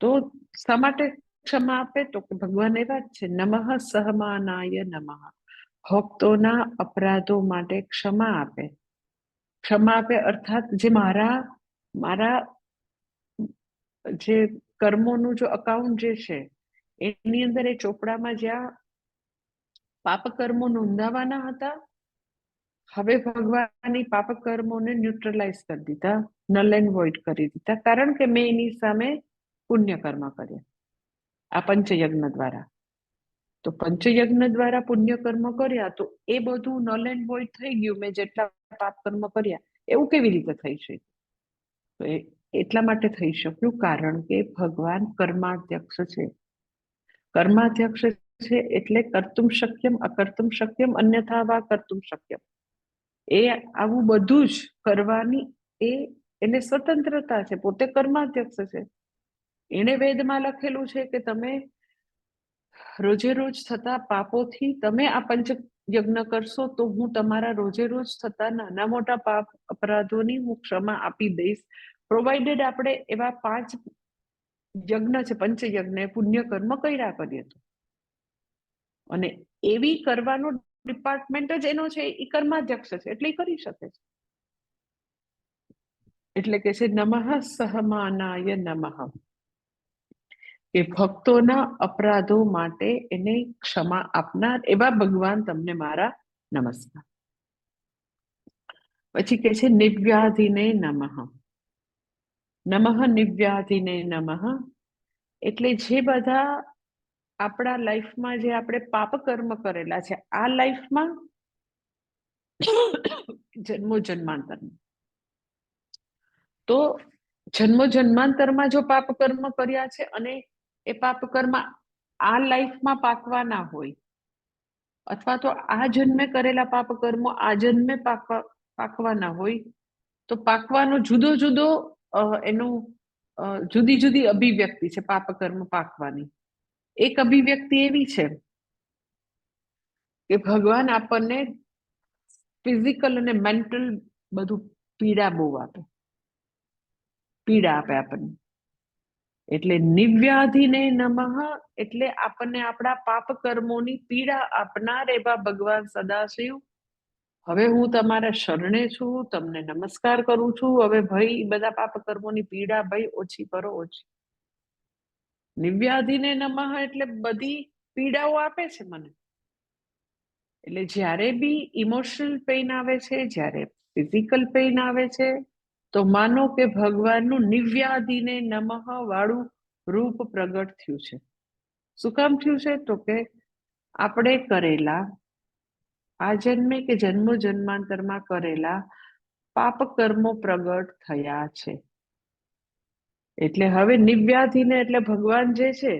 તો શા માટે ક્ષમા આપે? તો કે ભગવાન એવા જ છે, નમઃ સહમાનાય નમઃ, ભક્તોના અપરાધો માટે ક્ષમા આપે. ક્ષમા આપે અર્થાત જે મારા જે કર્મોનું જો અકાઉન્ટ જે છે એની અંદર એ ચોપડામાં જ્યાં પાપ કર્મો નોંધાવાના હતા, હવે ભગવાન પાપ કર્મોને ન્યુટ્રલાઇઝ કરી દીધા, નલ એન્ડ વોઇડ કરી દીધા, કારણ કે મેં એની સામે પુણ્ય કર્મ કર્યા આ પંચયજ્ઞ દ્વારા. તો પંચયજ્ઞ દ્વારા પુણ્ય કર્મ કર્યા તો એ બધું નલ એન્ડ વોઇડ થઈ ગયું. મેં જેટલા પાપ કર્મ કર્યા એવું કેવી રીતે થઈ છે? તો એટલા માટે થઈ શક્યું કારણ કે ભગવાન કર્માધ્યક્ષ છે. કર્માધ્યક્ષ છે એટલે કર્તુમ શક્યમ અકર્તુમ શક્યમ અન્યથા વા કર્તુમ શક્યમ. એ આવું બધું જ કરવાની એને સ્વતંત્રતા છે, પોતે કર્માધ્યક્ષ છે. એને વેદમાં લખેલું છે કે તમે રોજે રોજ થતા પાપોથી તમે આ પંચ યજ્ઞ કરશો તો હું તમારા રોજે રોજ થતા નાના મોટા પાપ અપરાધોની હું ક્ષમા આપી દઈશ, પ્રોવાઇડેડ આપણે એવા 5 યજ્ઞ છે, પંચયજ્ઞ પુણ્ય કર્મ કર્યા કરીએ તો. અને એવી કરવાનો ડિપાર્ટમેન્ટ જ એનો છે, એ કર્માધ્યક્ષ છે એટલે કરી શકે છે. એટલે કે છે નમઃ સહમાનાય નમઃ, કે ભક્તોના અપરાધો માટે એને ક્ષમા આપનાર એવા ભગવાન તમને મારા નમસ્કાર. પછી કે છે નિવ્યાધિને નમઃ. નમઃ નિવ્યાધિને નમઃ એટલે જે બધા આપણા લાઈફમાં જે આપણે પાપ કર્મ કરેલા છે આ લાઈફમાં જન્મો જન્માંતરમાં, તો જન્મો જન્માંતરમાં જો પાપ કર્મ કર્યા છે અને એ પાપ કર્મ આ લાઈફમાં પાકવાના હોય, અથવા તો આ જન્મે કરેલા પાપ કર્મો આ જન્મે પાકવાના હોય, તો પાકવાનો જુદો જુદો એનું જુદી જુદી અભિવ્યક્તિ છે પાપ કર્મ પાકવાની. એક અભિવ્યક્તિ એવી છે કે ભગવાન આપણને ફિઝિકલ અને મેન્ટલ બધું પીડા બહુ આપે, પીડા આપે આપણને. એટલે નિવ્યાધિને નમઃ એટલે આપણને આપણા પાપ કર્મોની પીડા આપનાર એવા ભગવાન સદાશિવ, હવે હું તમારા શરણે છું, તમને નમસ્કાર કરું છું. હવે ભાઈ બધા પાપ કર્મોની પીડા ભાઈ ઓછી કરો, ઓછી. નિવ્યાધિને નમઃ એટલે બધી પીડાઓ આપે છે મને. એટલે જ્યારે બી ઇમોશનલ પેઇન આવે છે, જ્યારે ફિઝિકલ પેઇન આવે છે, તો માનો કે ભગવાનનું નિવ્યાધિને નમઃ વાળું રૂપ પ્રગટ થયું છે. શું કામ થયું છે? તો કે આપણે કરેલા આ જન્મે કે જન્મો જન્માંતરમાં કરેલા પાપ કર્મો પ્રગટ થયા છે. એટલે હવે નિવ્યાધિને એટલે ભગવાન જે છે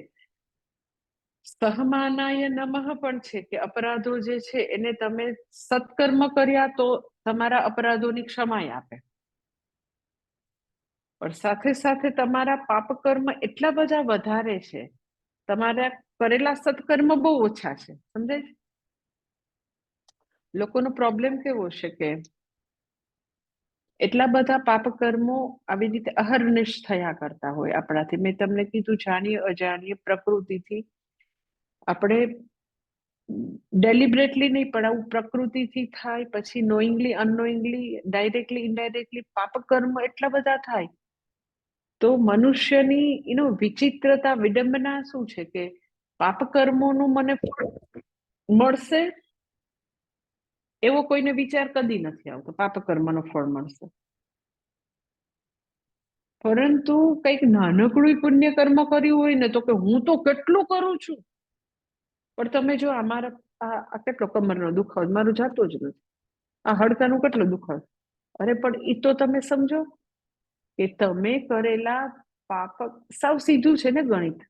સહમાનાય નમઃ પણ છે કે અપરાધો જે છે એને તમે સત્કર્મ કર્યા તો તમારા અપરાધોની ક્ષમા આપે, પણ સાથે સાથે તમારા પાપ કર્મ એટલા બધા વધારે છે, તમારા કરેલા સત્કર્મ બહુ ઓછા છે. સમજાય? લોકોનો પ્રોબ્લેમ કેવો છે કે એટલા બધા પાપ કર્મો આવી રીતે અહર્નિશ થયા કરતા હોય આપણાથી. મેં તમને કીધું જાણીએ અજાણીએ પ્રકૃતિથી આપણે ડેલિબરેટલી નહીં પણ આવું પ્રકૃતિથી થાય, પછી નોઈંગલી અનનોઈંગલી ડાયરેક્ટલી ઇનડાયરેક્ટલી પાપ કર્મ એટલા બધા થાય. તો મનુષ્યની વિચિત્રતા વિડંબના શું છે કે પાપ કર્મોનું મને ફળ મળશે એવો કોઈને વિચાર કદી નથી આવતો, પાપ કર્મનો ફળ મળશે. પરંતુ કંઈક નાનકડું પુણ્ય કર્મ કર્યું હોય ને તો કે હું તો કેટલું કરું છું, પણ તમે જો અમારા આ કેટલો કમરનો દુખાવો મારું જાતો જ નથી, આ હડકાનું કેટલું દુખાવો, અરે પણ એ તો તમે સમજો કે તમે કરેલા પાપ, સાવ સીધું છે ને ગણિત,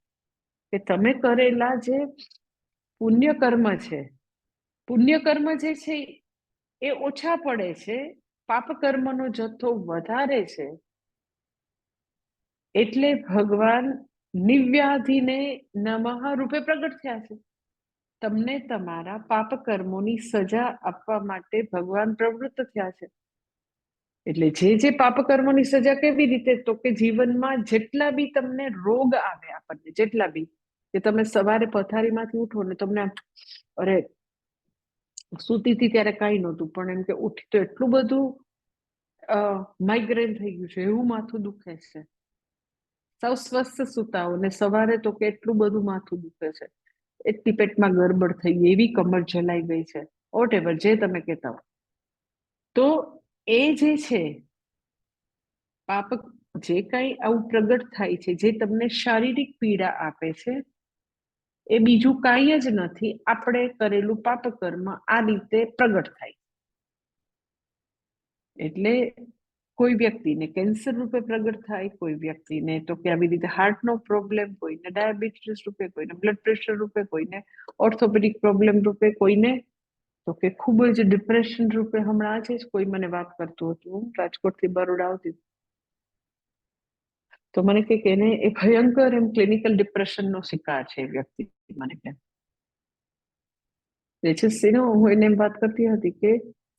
કે તમે કરેલા જે પુણ્ય કર્મ છે, પુણ્ય કર્મ જે છે એ ઓછા પડે છે, પાપ કર્મનો જથ્થો વધારે છે. એટલે ભગવાન નિવ્યાધિને નમઃ રૂપે પ્રગટ થયા છે. તમને તમારા પાપ કર્મોની સજા આપવા માટે ભગવાન પ્રવૃત્ત થયા છે. એટલે જે પાપ કર્મોની સજા કેવી રીતે, તો કે જીવનમાં જેટલા બી તમને રોગ આવે આપણને, જેટલા બી, કે તમે સવારે પથારીમાંથી ઉઠો ને તમને અરે સૂતી હતી ત્યારે કઈ નહોતું, પણ એમ કે ઉઠી તો એટલું બધું માઇગ્રેન થઈ ગયું છે, એવું માથું દુખે છે, સાવ સ્વસ્થ સૂતા હો ને સવારે તો કે એટલું બધું માથું દુખે છે, એટલી પેટમાં ગડબડ થઈ ગઈ, એવી કમર જલાઈ ગઈ છે, વોટેવર જે તમે કહેતા હો, તો એ જે છે પાપ, જે કઈ આવું પ્રગટ થાય છે, જે તમને શારીરિક પીડા આપે છે, એ બીજું કાંઈ જ નથી, આપણે કરેલું પાપ કર્મ આ રીતે પ્રગટ થાય. એટલે કોઈ વ્યક્તિને કેન્સર રૂપે પ્રગટ થાય, કોઈ વ્યક્તિને તો કે આવી રીતે હાર્ટનો પ્રોબ્લેમ, કોઈને ડાયાબિટીસ રૂપે, કોઈને બ્લડ પ્રેશર રૂપે, કોઈને ઓર્થોપેડિક પ્રોબ્લેમ રૂપે, કોઈને તો કે ખૂબ જ ડિપ્રેશન રૂપે. હમણાં આજે જ કોઈ મને વાત કરતું હતું, રાજકોટથી બરોડા આવતી, તો મને કે એને એ ભયંકર એમ ક્લિનિકલ ડિપ્રેશનનો શિકાર છે એ વ્યક્તિ. મને કે હું એને એમ વાત કરતી હતી કે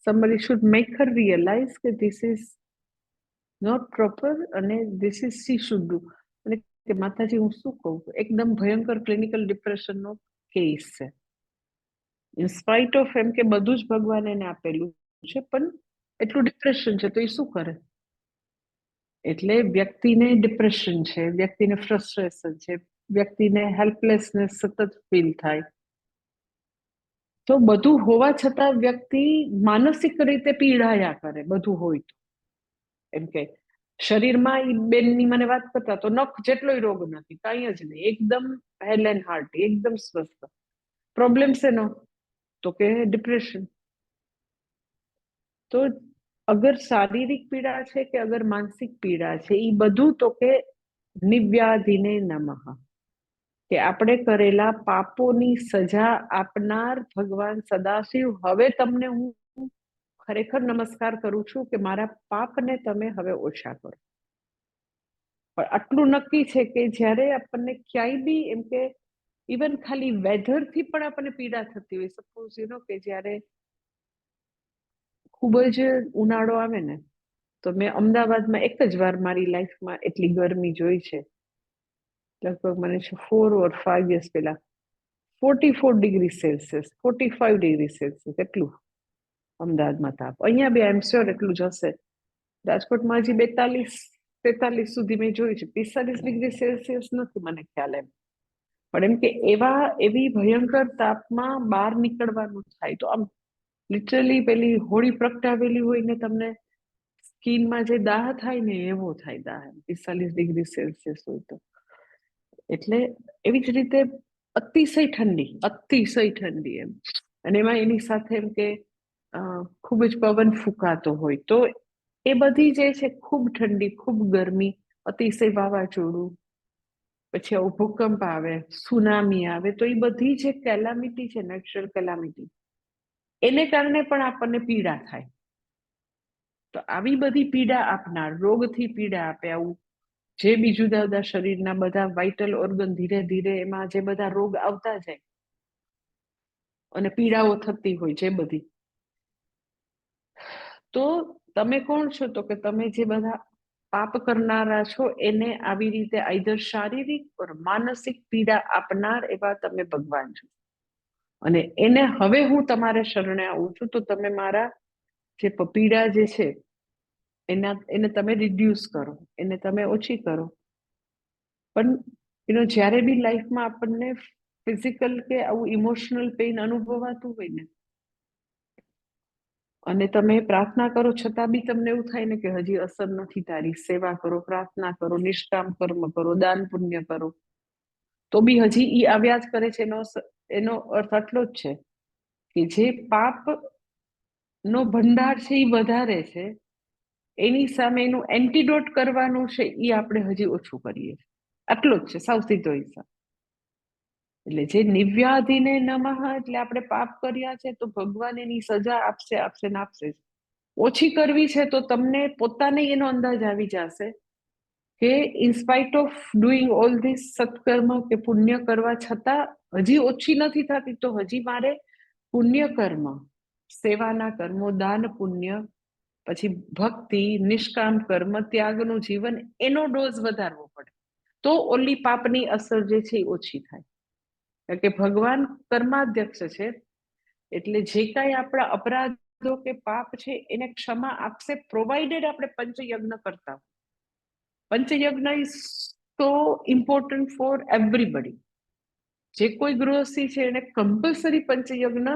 somebody should make her realize કે this is not proper અને this is she should do. અને કે માતાજી હું શું કહું, એકદમ ભયંકર ક્લિનિકલ ડિપ્રેશનનો કેસ છે, ઇન સ્પાઇટ ઓફ એમ કે બધું જ ભગવાન એને આપેલું છે, પણ એટલું ડિપ્રેશન છે તો એ શું કરે. એટલે વ્યક્તિને ડિપ્રેશન છે, વ્યક્તિને ફ્રસ્ટ્રેશન છે, વ્યક્તિને હેલ્પલેસનેસ સતત ફીલ થાય, તો બધું હોવા છતાં વ્યક્તિ માનસિક રીતે પીડાયા કરે, બધું હોય તો. એમ કે શરીરમાં ઈ બેનની મને વાત કરતા તો નખ જેટલોય રોગ નથી, કાંઈ જ નહીં, એકદમ હેલ એન્ડ હાર્ટ, એકદમ સ્વસ્થ. પ્રોબ્લેમ શેનો, તો કે ડિપ્રેશન. તો અગર શારીરિક પીડા છે કે અગર માનસિક પીડા છે, એ બધું તો કે નિવ્યાધિને નમઃ, કે આપણે કરેલા પાપોની સજા આપનાર ભગવાન સદાશિવ, હવે તમને હું ખરેખર નમસ્કાર કરું છું કે મારા પાપને તમે હવે ઓછા કરો. પણ આટલું નક્કી છે કે જ્યારે આપણને ક્યાંય બી એમ કે ઇવન ખાલી વેધરથી પણ આપણને પીડા થતી હોય, સપોઝ યુ નો કે જ્યારે ખૂબ જ ઉનાળો આવે ને, તો મેં અમદાવાદમાં એક જ વાર મારી લાઈફમાં એટલી ગરમી જોઈ છે, લગભગ મને છે 4 or 5 years પહેલા, 44 ડિગ્રી સેલ્સિયસ, 45 ડિગ્રી સેલ્સિયસ એટલું અમદાવાદમાં તાપ. અહીંયા બી આઈ એમ શ્યોર એટલું જ હશે. રાજકોટમાં હજી 42-43 સુધી મેં જોયું છે, 45 ડિગ્રી સેલ્સિયસ નથી મને ખ્યાલ એમ. પણ એમ કે એવી ભયંકર તાપમાં બહાર નીકળવાનું થાય તો આમ લિટરલી પેલી હોળી પ્રગટાવેલી હોય ને તમને સ્કિનમાં જે દાહ થાય ને એવો થાય દાહ, 45 ડિગ્રી સેલ્સિયસ હોય તો. એટલે એવી જ રીતે અતિશય ઠંડી એમ, અને એમાં એની સાથે એમ કે ખૂબ જ પવન ફૂંકાતો હોય, તો એ બધી જે છે ખૂબ ઠંડી, ખૂબ ગરમી, અતિશય વાવાઝોડું, પછી આવું ભૂકંપ આવે, સુનામી આવે, તો એ બધી જે કેલામિટી છે, નેચરલ કેલામિટી, એને કારણે પણ આપણને પીડા થાય. તો આવી બધી પીડા આપનાર, રોગથી પીડા આપે, આવું જે બી જુદા જુદા શરીરના બધા વાઇટલ ઓર્ગન ધીરે ધીરે એમાં જે બધા રોગ આવતા જાય અને પીડાઓ થતી હોય જે બધી, તો તમે કોણ છો, તો કે તમે જે બધા પાપ કરનારા છો એને આવી રીતે આઈધર શારીરિક ઓર માનસિક પીડા આપનાર એવા તમે ભગવાન છો. અને એને હવે હું તમારે શરણે આવું છું, તો તમે મારા જે પીડા જે છે એને તમે રિડ્યુસ કરો, એને તમે ઓછી કરો. પણ જ્યારે બી લાઈફમાં આપણને ફિઝિકલ કે આવું ઇમોશનલ પેઇન અનુભવાતું હોય ને, અને તમે પ્રાર્થના કરો છતાં બી તમને એવું થાય ને કે હજી અસર નથી તારી, સેવા કરો, પ્રાર્થના કરો, નિષ્કામ કર્મ કરો, દાન પુણ્ય કરો, તો બી હજી ઈ આવ્યા જ કરે છે. એનો અર્થ આટલો જ છે કે જે પાપ નો ભંડાર છે એ વધારે છે, એની સામે એનું એન્ટીડોટ કરવાનું છે એ આપણે હજી ઓછું કરીએ, આટલો જ છે, સાવ સીધો હિસાબ. એટલે જે નિવ્યાધિને નમઃ, એટલે આપણે પાપ કર્યા છે તો ભગવાન એની સજા આપશે ને આપશે. ઓછી કરવી છે તો તમને પોતાને એનો અંદાજ આવી જશે કે in spite of doing all this સત્કર્મ કે પુણ્ય કરવા છતાં હજી ઓછી નથી થતી, તો હજી મારે પુણ્ય કર્મ, સેવાના કર્મો, દાન પુણ્ય, પછી ભક્તિ, નિષ્કામ કર્મ, ત્યાગનું જીવન, એનો ડોઝ વધારવો પડે, તો ઓલી પાપની અસર જે છે એ ઓછી થાય. કારણ કે ભગવાન કર્માધ્યક્ષ છે, એટલે જે કાંઈ આપણા અપરાધો કે પાપ છે એને ક્ષમા આપશે, પ્રોવાઇડેડ આપણે પંચયજ્ઞ કરતા. પંચયજ્ઞ is so important for everybody. જે કોઈ ગૃહસ્થી છે એને કમ્પલસરી પંચયજ્ઞ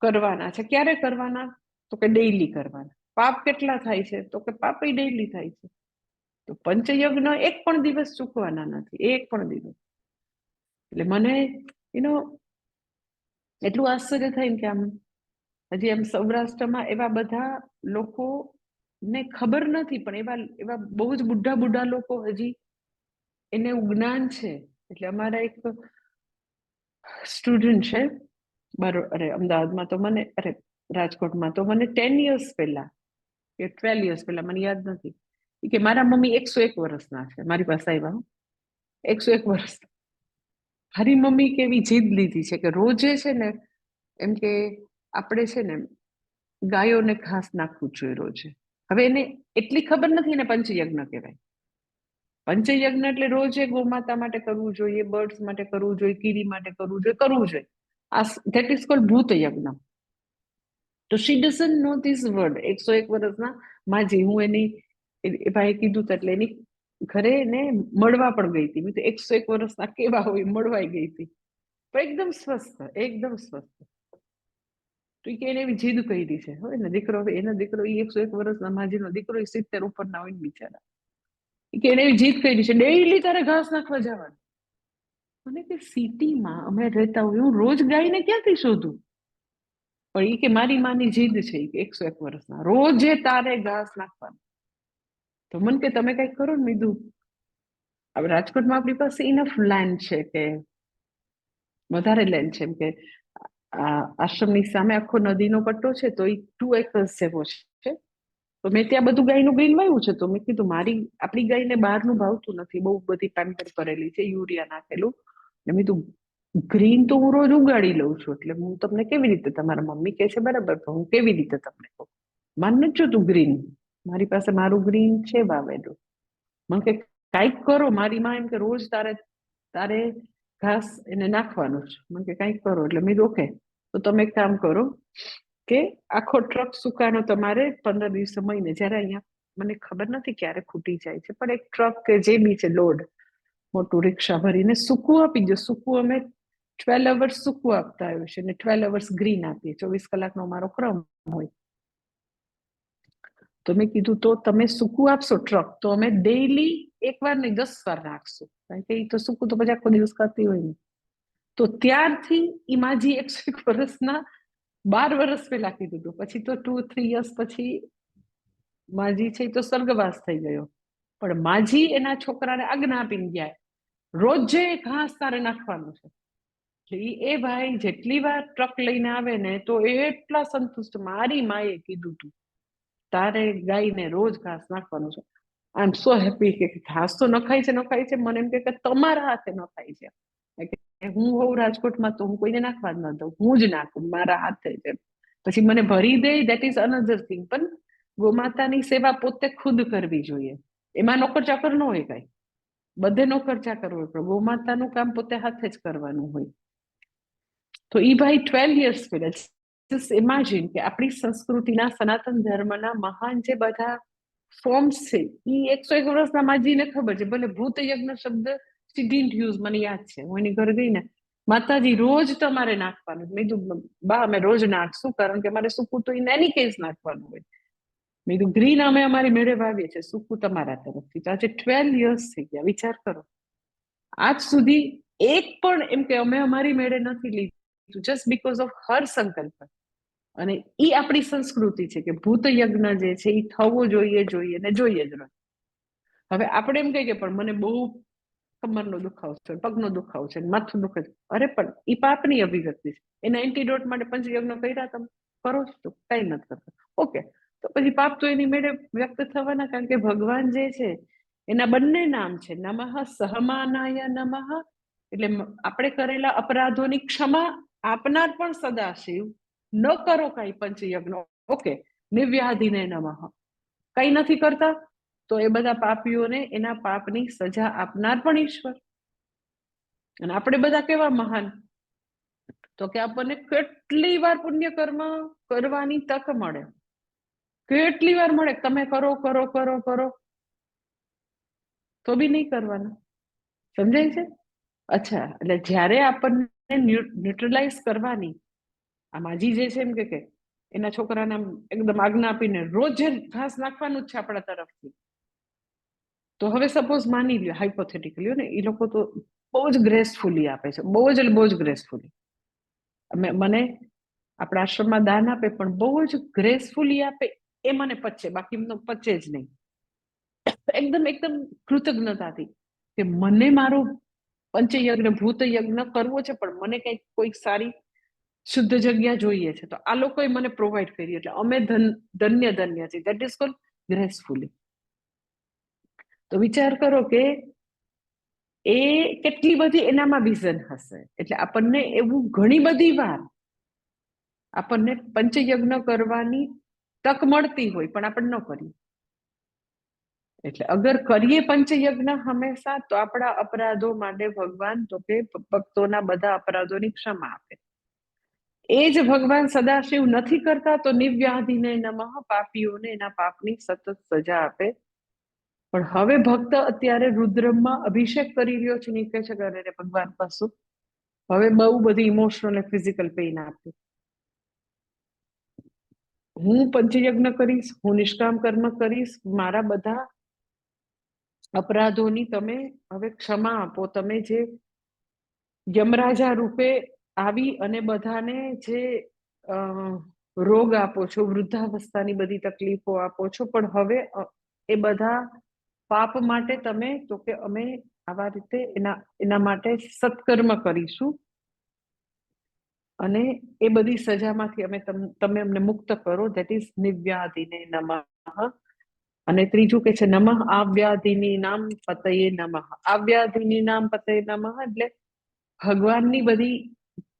કરવાના છે. ક્યારે કરવાના? તો કે ડેઈલી કરવાના. પાપ કેટલા થાય છે? તો કે પાપ ડેઈલી થાય છે. તો પંચયજ્ઞ એક પણ દિવસ ચૂકવાના નથી, એક પણ દિવસ. એટલે મને એટલું આશ્ચર્ય થાય કે આમ હજી એમ સૌરાષ્ટ્રમાં એવા બધા લોકો ને ખબર નથી, પણ એવા એવા બહુ જ બુઢા લોકો હજી એને જ્ઞાન છે. એટલે અમારા એક સ્ટુડન્ટ છે અમદાવાદમાં, તો મને રાજકોટમાં, તો મને 10 years પહેલા કે 12 years પહેલા, મને યાદ નથી, કે મારા મમ્મી 101 વર્ષના છે, મારી પાસે આવ્યા 101 વર્ષ. મારી મમ્મી કેવી જીદ લીધી છે કે રોજે છે ને એમ કે આપણે છે ને ગાયોને ઘાસ નાખવું જોઈએ રોજે. હવે એને એટલી ખબર નથી, એને પંચયજ્ઞ કહેવાય. પંચયજ્ઞ એટલે રોજે ગોમાતા માટે કરવું જોઈએ, બર્ડ્સ માટે કરવું જોઈએ, કીડી માટે કરવું જોઈએ. ધેટ ઇઝ કોલ્ડ ભૂત યજ્ઞ. તો શી ડઝન્ટ નો ધીસ વર્ડ. 101 વર્ષના માજી, હું એની એ ભાઈ કીધું એટલે એની ઘરે એને મળવા પણ ગઈ હતી. મેં તો 101 વર્ષના કેવા હોય, મળવાઈ ગઈ હતી, પણ એકદમ સ્વસ્થ, એકદમ સ્વસ્થ. તો કે એને એવી જીદ કરી છે, હવે ને દીકરો, એનો દીકરો એ 101 વર્ષના માજીનો દીકરો 70 ઉપરના હોય ને બિચારા, કે એને એવી જીદ કરી છે ડેઈલી તારે ઘાસ નાખવા જવાનું. મને કે સિટીમાં અમે રહેતા હોય, હું રોજ ગાયને ક્યાંથી શોધું? પણ એ કે મારી માની જીદ છે કે 101 વર્ષના રોજે તારે ઘાસ નાખવાનું. તો મને કે તમે કઈક કરો ને. મીધું હવે રાજકોટમાં આપણી પાસે ઇનફ લેન્ડ છે, કે વધારે લેન્ડ છે, એમ કે આશ્રમની સામે આખો નદીનો પટ્ટો છે, તો એ 2 acres જેવો છે. તો મેં ત્યાં બધું ગાયનું ગ્રીન વાવ્યું છે. તો મેં કીધું આપણી ગાયને બહારનું ભાવતું નથી, બહુ બધી પેમ્પર કરેલી છે, યુરિયા નાખેલું. મેં કીધું ગ્રીન તો હું રોજ ઉગાડી લઉં છું, એટલે હું તમને કેવી રીતે, તમારા મમ્મી કહે છે બરાબર, તો હું કેવી રીતે તમને કહું? માન નથી તું ગ્રીન, મારી પાસે મારું ગ્રીન છે વાવેલું. મને કે કાંઈક કરો. મારી માં એમ કે રોજ તારે ઘાસ એને નાખવાનું છે. મને કે કાંઈક કરો. એટલે મેં ઓકે, તો તમે એક કામ કરો કે આખો ટ્રક સુકાનો તમારે 15 દિવસે, મહિને, જ્યારે અહીંયા મને ખબર નથી ક્યારે ખૂટી જાય છે, પણ એક ટ્રક કે જે બી છે લોડ, મોટું રિક્ષા ભરીને સૂકું આપી દો. સૂકું અમે 12 અવર્સ સૂકું આપતા આવ્યું છે, અને 12 અવર્સ ગ્રીન આપીએ. 24 કલાકનો અમારો ક્રમ હોય. તો મેં કીધું તો તમે સૂકું આપશો ટ્રક, તો અમે ડેઈલી 1 વાર નહીં 10 વાર નાખશું, કારણ કે એ તો સૂકું તો પછી આખો દિવસ કરતી હોય ને. તો ત્યારથી ઈમાજી 101 વર્ષના 12 વર્ષ પહેલા કીધું હતું. પછી તો 2-3 years પછી માજી છે તો સ્વર્ગવાસ થઈ ગયો, પણ માજી એના છોકરાને આજ્ઞા આપીને ગયા, રોજે ઘાસ તારે નાખવાનું છે. એટલે એ ભાઈ જેટલી વાર ટ્રક લઈને આવે ને, તો એટલા સંતુષ્ટ. મારી માએ કીધું તું તારે ગાયને રોજ ઘાસ નાખવાનું છે. આઈ એમ સો હેપી કે ઘાસ તો નખાય છે. મને એમ કે તમારા હાથે નખાય છે. હું હોઉં રાજકોટમાં તો હું કોઈને નાખવા જ ન દઉં, હું જ નાખું મારા હાથે છે. પછી મને ભરી દે, દેટ ઇઝ અનધર થિંગ. પણ ગોમાતાની સેવા પોતે ખુદ કરવી જોઈએ. એમાં નોકર ચાકર ન હોય કઈ, બધે નોકર ચાકર હોય, પણ ગોમાતાનું કામ પોતે હાથે જ કરવાનું હોય. તો એ ભાઈ 12 years પહેલા, જસ્ટ ઇમેજિન કે આપણી સંસ્કૃતિના, સનાતન ધર્મના મહાન જે બધા ફોર્મ્સ છે, એ 101 વર્ષના માજીને ખબર છે. ભલે ભૂત યજ્ઞ શબ્દ શી ડિડન્ટ યુઝ, મને યાદ છે, હું એની ઘરે ગઈ ને, માતાજી રોજ તમારે નાખવાનું. મેં કીધું બા અમે રોજ નાખશું, કારણ કે મારે સૂકું તો ઇન એની કેસ નાખવાનું હોય. મેં કીધું ગ્રીન અમે અમારી મેળે વાવીએ છીએ, સૂકું તમારા તરફથી. તો આજે 12 years થઈ ગયા, વિચાર કરો. આજ સુધી એક પણ એમ કે અમે અમારી મેળે નથી લીધું, જસ્ટ બીકોઝ ઓફ હર સંકલ્પ. અને એ આપણી સંસ્કૃતિ છે કે ભૂત યજ્ઞ જે છે એ થવો જોઈએ ને જોઈએ જ નહીં. હવે આપણે એમ કહીએ કે પણ મને બહુ કમરનો દુખાવો છે, પગનો દુખાવો છે, માથું દુખે છે. અરે પણ એ પાપની અભિવ્યક્તિ છે. એના એન્ટીડોટ માટે પંચયજ્ઞ કર્યા તમે કરો છો? કઈ નથી કરતા. ઓકે, તો પછી પાપ તો એની મેળે વ્યક્ત થવાના, કારણ કે ભગવાન જે છે એના બંને નામ છે. નમઃ સહમાનાય નમઃ, એટલે આપણે કરેલા અપરાધોની ક્ષમા આપનાર પણ સદાશિવ. ન કરો કઈ પંચયજ્ઞ, ઓકે, નિવ્યાધિને નમઃ, કઈ નથી કરતા તો એ બધા પાપીઓને એના પાપની સજા આપનાર પણ ઈશ્વર. અને આપણે બધા કેવા મહાન, તો કે આપણને કેટલી વાર પુણ્ય કર્મ કરવાની તક મળે, કેટલી વાર મળે, તમે કરો કરો કરો કરો તો બી નહીં કરવાના. સમજાય છે? અચ્છા, એટલે જ્યારે આપણને ન્યુટ્રલાઇઝ કરવાની, આ માજી જે છે એમ કે એના છોકરાને એકદમ આજ્ઞા આપીને રોજ ઘાસ નાખવાનું જ છે આપણા તરફથી, તો હવે સપોઝ માની લ્યો હાઇપોથેટિકલી ને, એ લોકો તો બહુ જ ગ્રેસફુલી આપે છે, બહુ જ ગ્રેસફુલી. મને આપણા આશ્રમમાં દાન આપે પણ બહુ જ ગ્રેસફુલી આપે, એ મને પચે, બાકી પચે જ નહીં. એકદમ એકદમ કૃતજ્ઞતાથી કે મને મારું પંચયજ્ઞ ભૂત યજ્ઞ કરવો છે, પણ મને કઈક કોઈક સારી શુદ્ધ જગ્યા જોઈએ છે, તો આ લોકોએ મને પ્રોવાઈડ કરી, એટલે અમે ધન્ય છીએ. That is called gracefully. તો વિચાર કરો કે એ કેટલી બધી એનામાં વિઝન હશે. એટલે આપણને એવું ઘણી બધી વાર આપણને પંચયજ્ઞ કરવાની તક મળતી હોય પણ આપણે ન કરીએ. એટલે અગર કરીએ પંચયજ્ઞ હંમેશા, તો આપણા અપરાધો માટે ભગવાન તો કે ભક્તોના બધા અપરાધોની ક્ષમા આપે. એ જ ભગવાન સદાશિવ નથી કરતા તો નિવ્યાધિને નમઃ, પાપીઓને એના પાપની સતત સજા આપે. પણ હવે ભક્ત અત્યારે રુદ્રમાં અભિષેક કરી રહ્યો છે, નીકળે છે ઘરે ભગવાન પાછું, હવે બહુ બધી ઇમોશનલ અને ફિઝિકલ પેઇન આપે. હું પંચયજ્ઞ કરીશ, હું નિષ્કામ કર્મ કરીશ, મારા બધા અપરાધોની તમે હવે ક્ષમા આપો. તમે જે યમરાજા રૂપે આવી અને બધાને જે રોગ આપો છો, વૃદ્ધાવસ્થાની બધી તકલીફો આપો છો, પણ હવે એ બધા પાપ માટે તમે, તો કે અમે આવા રીતે એના માટે સત્કર્મ કરીશું અને એ બધી સજામાંથી તમે અમને મુક્ત કરો. ધેટ ઇઝ નિવ્યાધિને નમઃ. અને ત્રીજું કે છે નમઃ આવ્યાધિની નામ પતયે નમઃ. આવ્યાધિની નામ પતયે નમઃ એટલે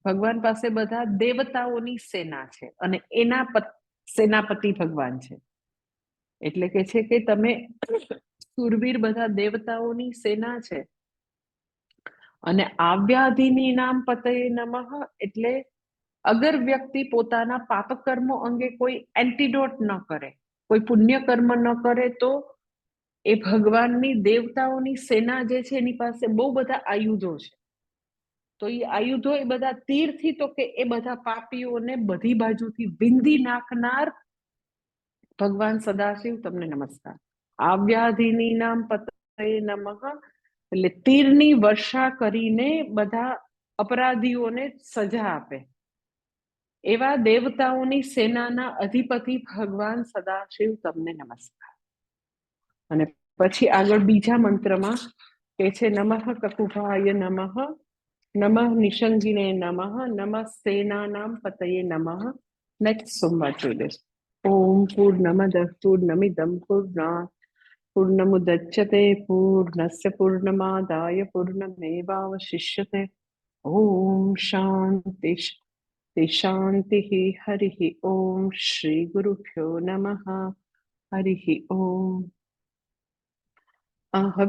ભગવાન પાસે બધા દેવતાઓની સેના છે અને એના સેનાપતિ ભગવાન છે. એટલે કે છે કે તમે સુરવીર બધા દેવતાઓની સેના છે. અને આવ્યાધિની નામ પતયે નમઃ એટલે અગર વ્યક્તિ પોતાના પાપ કર્મો અંગે કોઈ એન્ટીડોટ ન કરે, કોઈ પુણ્ય કર્મ ન કરે, તો એ ભગવાનની દેવતાઓની સેના જે છે એની પાસે બહુ બધા આયુધો છે. તો એ આયુધો એ બધા તીરથી, તો કે એ બધા પાપીઓને બધી બાજુથી વિંધી નાખનાર ભગવાન સદાશિવ તમને નમસ્કાર. આવ્યાધિની નામ પતયે નમઃ એટલે તીરની વર્ષા કરીને બધા અપરાધીઓને સજા આપે એવા દેવતાઓની સેનાના અધિપતિ ભગવાન સદાશિવ તમને નમસ્કાર. અને પછી આગળ બીજા મંત્રમાં કે છે નમઃ કકુભાય નમઃ, નમઃ નિષંગિને નમઃ, નમઃ સેનાનામ પતયે નમઃ. નેક્સ્ટ સોમવાર જોઈ લેશું. ઓમ પૂર્ણમદ પૂર્ણમિદં પૂર્ણાત પૂર્ણમુદચ્યતે પૂર્ણસ્ય પૂર્ણમાદાય પૂર્ણમેવાવશિષ્યતે. ઓમ શાંતિ શાંતિ. હરિ ઓમ. શ્રી ગુરુભ્યો નમઃ. હરિ ઓમ. હવે